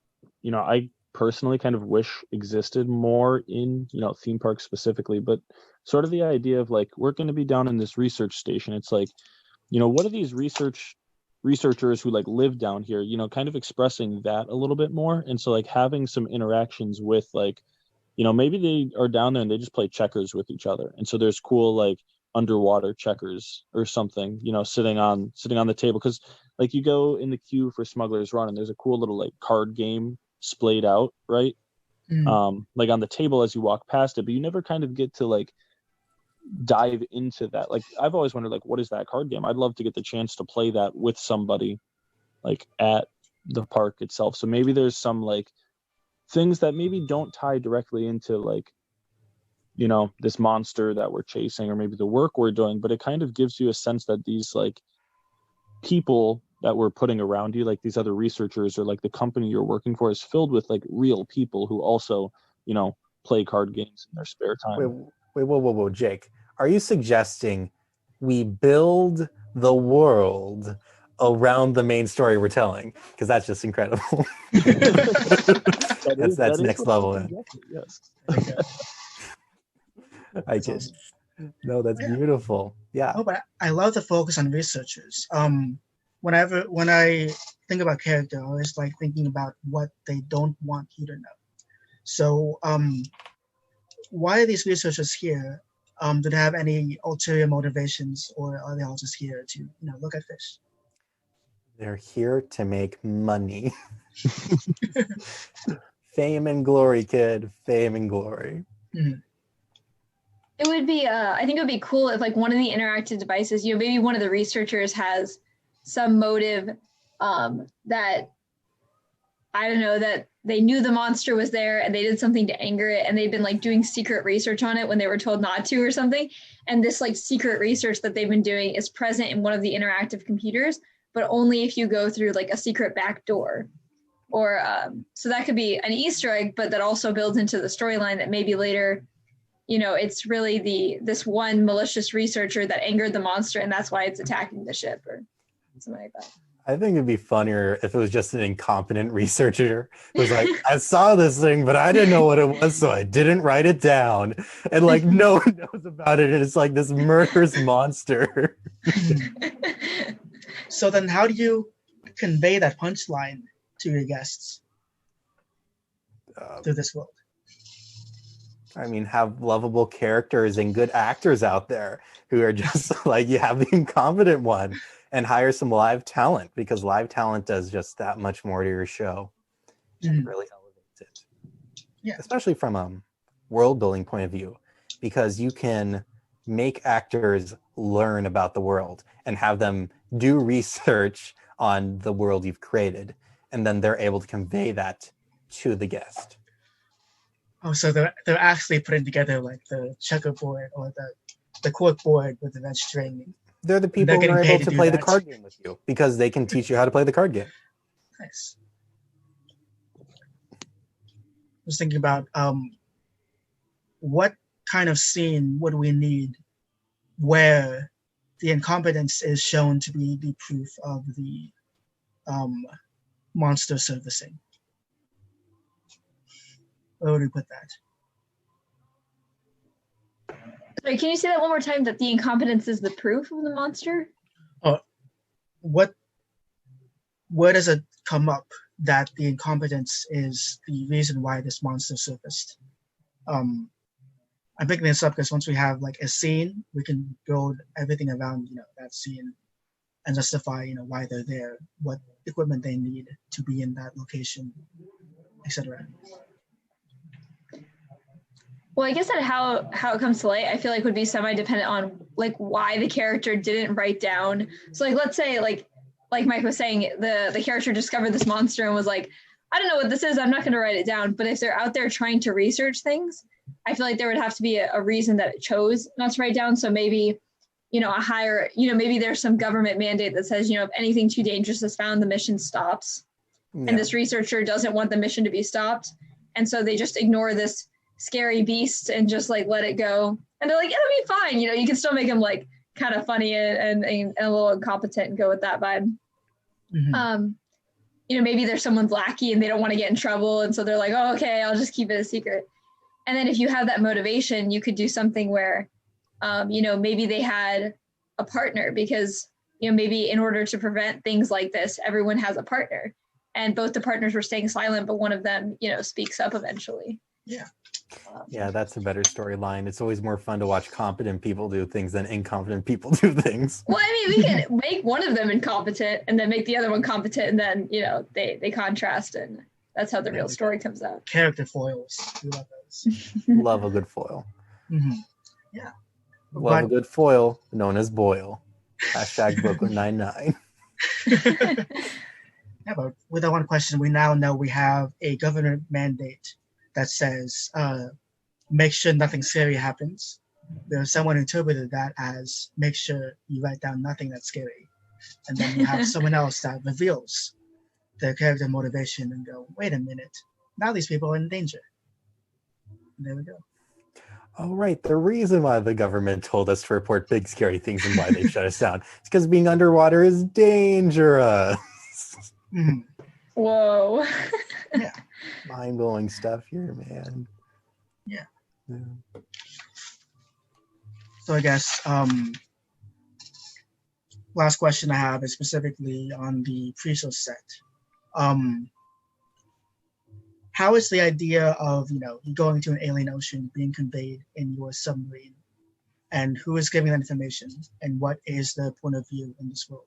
I personally kind of wish existed more in, theme parks specifically, but sort of the idea of like, we're going to be down in this research station. It's like, what are these researchers who like live down here, kind of expressing that a little bit more. And so like having some interactions with like, maybe they are down there and they just play checkers with each other. And so there's cool like underwater checkers or something, sitting on the table. Because like you go in the queue for Smuggler's Run and there's a cool little like card game splayed out, right? Like on the table as you walk past it, but you never kind of get to like dive into that. Like I've always wondered, like, what is that card game? I'd love to get the chance to play that with somebody like at the park itself. So maybe there's some like things that maybe don't tie directly into like, this monster that we're chasing, or maybe the work we're doing, but it kind of gives you a sense that these like people that we're putting around you, like these other researchers or like the company you're working for, is filled with like real people who also, play card games in their spare time. Wait, Wait, whoa, Jake. Are you suggesting we build the world around the main story we're telling? Because that's just incredible. That's next level. Man. Yes. I kid. Awesome. No, that's beautiful. Yeah. Oh, but I love the focus on researchers. When I think about character, I always like thinking about what they don't want you to know. So, why are these researchers here? Do they have any ulterior motivations, or are they all just here to, look at fish? They're here to make money. Fame and glory, kid. Fame and glory. Mm-hmm. It would be, I think it would be cool if like one of the interactive devices, maybe one of the researchers has some motive that, I don't know, that they knew the monster was there and they did something to anger it and they've been like doing secret research on it when they were told not to or something. And this like secret research that they've been doing is present in one of the interactive computers, but only if you go through like a secret back door. Or so that could be an Easter egg, but that also builds into the storyline that maybe later, it's really this one malicious researcher that angered the monster and that's why it's attacking the ship or something like that. I think it'd be funnier if it was just an incompetent researcher who was like, I saw this thing, but I didn't know what it was, so I didn't write it down. And like no one knows about it, and it's like this murderous monster. So then how do you convey that punchline to your guests through this world? I mean, have lovable characters and good actors out there who are just like, you have the incompetent one, and hire some live talent, because live talent does just that much more to your show. And really elevates it. Yeah. Especially from a world building point of view, because you can make actors learn about the world and have them do research on the world you've created. And then they're able to convey that to the guest. Oh, so they're actually putting together like the checkerboard or the cork board with the red string. They're the people who are able to play the card game with you because they can teach you how to play the card game. Nice. I was thinking about what kind of scene would we need where the incompetence is shown to be the proof of the monster surfacing. Where would we put that? Sorry, can you say that one more time, that the incompetence is the proof of the monster? Oh, where does it come up that the incompetence is the reason why this monster surfaced? I'm picking this up because once we have like a scene, we can build everything around that scene and justify why they're there, what equipment they need to be in that location, etc. Well, I guess that how it comes to light, I feel like would be semi-dependent on like why the character didn't write down. So like, let's say like Mike was saying, the character discovered this monster and was like, I don't know what this is, I'm not going to write it down. But if they're out there trying to research things, I feel like there would have to be a reason that it chose not to write down. So maybe, a higher, maybe there's some government mandate that says, if anything too dangerous is found, the mission stops. Yeah. And this researcher doesn't want the mission to be stopped. And so they just ignore this scary beast and just like let it go. And they're like, it'll be fine. You can still make him like kind of funny and a little incompetent and go with that vibe. Mm-hmm. Maybe there's someone's lackey and they don't want to get in trouble. And so they're like, oh, okay, I'll just keep it a secret. And then if you have that motivation, you could do something where, maybe they had a partner because, maybe in order to prevent things like this, everyone has a partner and both the partners were staying silent, but one of them, speaks up eventually. Yeah. Yeah, that's a better storyline. It's always more fun to watch competent people do things than incompetent people do things. Well, I mean, we can make one of them incompetent and then make the other one competent, and then they contrast, and that's how the real story comes out. Character foils. We love those. Love a good foil. Mm-hmm. Yeah. Love a good foil, known as Boyle. Hashtag Brooklyn 99. Yeah, but with that one question, we now know we have a government mandate that says, make sure nothing scary happens. There's someone interpreted that as, make sure you write down nothing that's scary. And then you have someone else that reveals their character motivation and go, wait a minute, now these people are in danger. And there we go. Oh, right. The reason why the government told us to report big, scary things and why they shut us down is because being underwater is dangerous. Mhm. Whoa. Yeah. Mind-blowing stuff here, man. Yeah. Yeah. So I guess last question I have is specifically on the pre-show set. How is the idea of you going to an alien ocean being conveyed in your submarine, and who is giving that information, and what is the point of view in this world?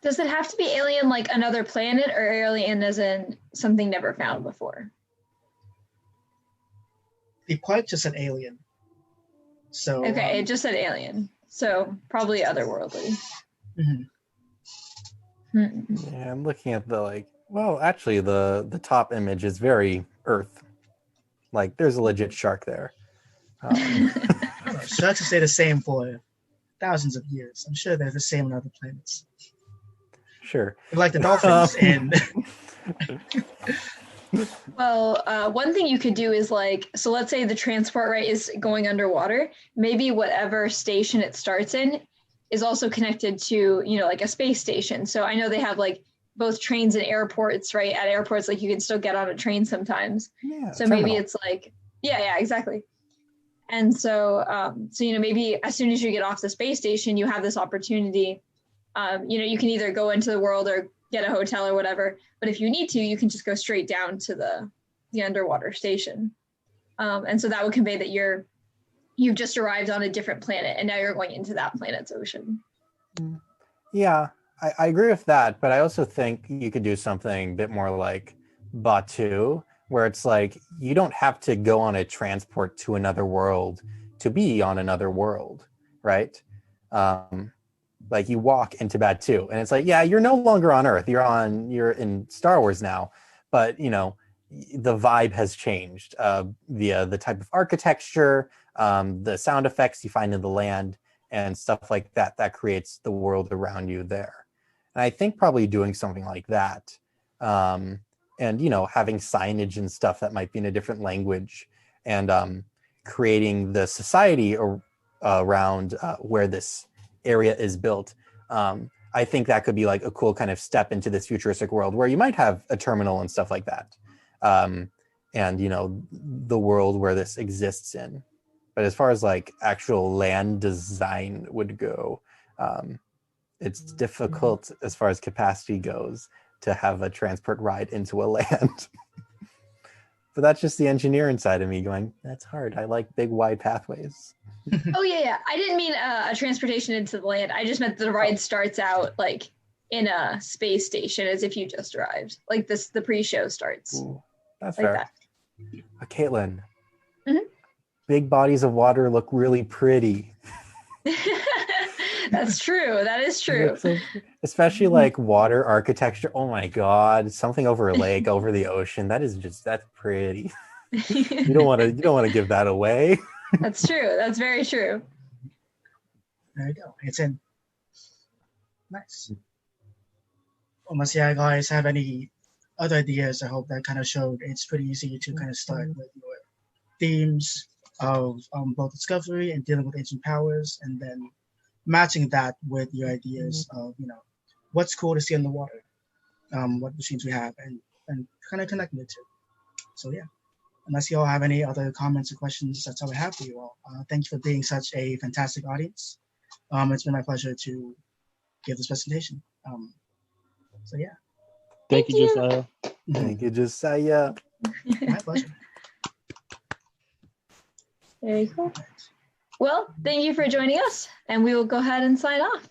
Does it have to be alien like another planet, or alien as in something never found before? The part just said alien. So Okay, it just said alien. So probably otherworldly. mhm. Yeah, I'm looking at the well, actually the top image is very Earth. Like there's a legit shark there. I don't know. Sharks will stay the same for thousands of years. I'm sure they're the same on other planets. Sure. Like the dolphins in. Well, one thing you could do is so let's say the transport right is going underwater. Maybe whatever station it starts in is also connected to, like a space station. So I know they have both trains and airports, right? At airports, you can still get on a train sometimes. Yeah. So terminal. maybe it's yeah, exactly. And so, maybe as soon as you get off the space station, you have this opportunity. You can either go into the world or get a hotel or whatever. But if you need to, you can just go straight down to the underwater station. And so that would convey that you've just arrived on a different planet and now you're going into that planet's ocean. Yeah, I agree with that. But I also think you could do something a bit more like Batu, where it's you don't have to go on a transport to another world to be on another world, right? You walk into Batu and it's yeah, you're no longer on Earth. You're in Star Wars now, but the vibe has changed via the type of architecture, the sound effects you find in the land and stuff like that, that creates the world around you there. And I think probably doing something like that, and having signage and stuff that might be in a different language, and creating the society around where this area is built. I think that could be a cool kind of step into this futuristic world where you might have a terminal and stuff like that, and the world where this exists in. But as far as actual land design would go, it's difficult as far as capacity goes to have a transport ride into a land. But that's just the engineer inside of me going, that's hard. I like big wide pathways. Oh yeah. I didn't mean a transportation into the land. I just meant the ride starts out in a space station as if you just arrived. The pre-show starts. Ooh, that's fair. That. Caitlin, Mm-hmm. Big bodies of water look really pretty. That's true. That is true. Especially water architecture. Oh my God, something over a lake, over the ocean. That's pretty. You don't want to give that away. That's true. That's very true. There you go. It's in. Nice. Unless you guys have any other ideas, I hope that kind of showed it's pretty easy to kind of start with your themes of both discovery and dealing with ancient powers, and then matching that with your ideas of what's cool to see in the water, what machines we have, and kind of connecting the two. So yeah, unless you all have any other comments or questions, that's all I have for you all. Thank you for being such a fantastic audience. It's been my pleasure to give this presentation. So yeah. Thank you, Josiah. Thank you, Josiah. My pleasure. Very cool. Well, thank you for joining us, and we will go ahead and sign off.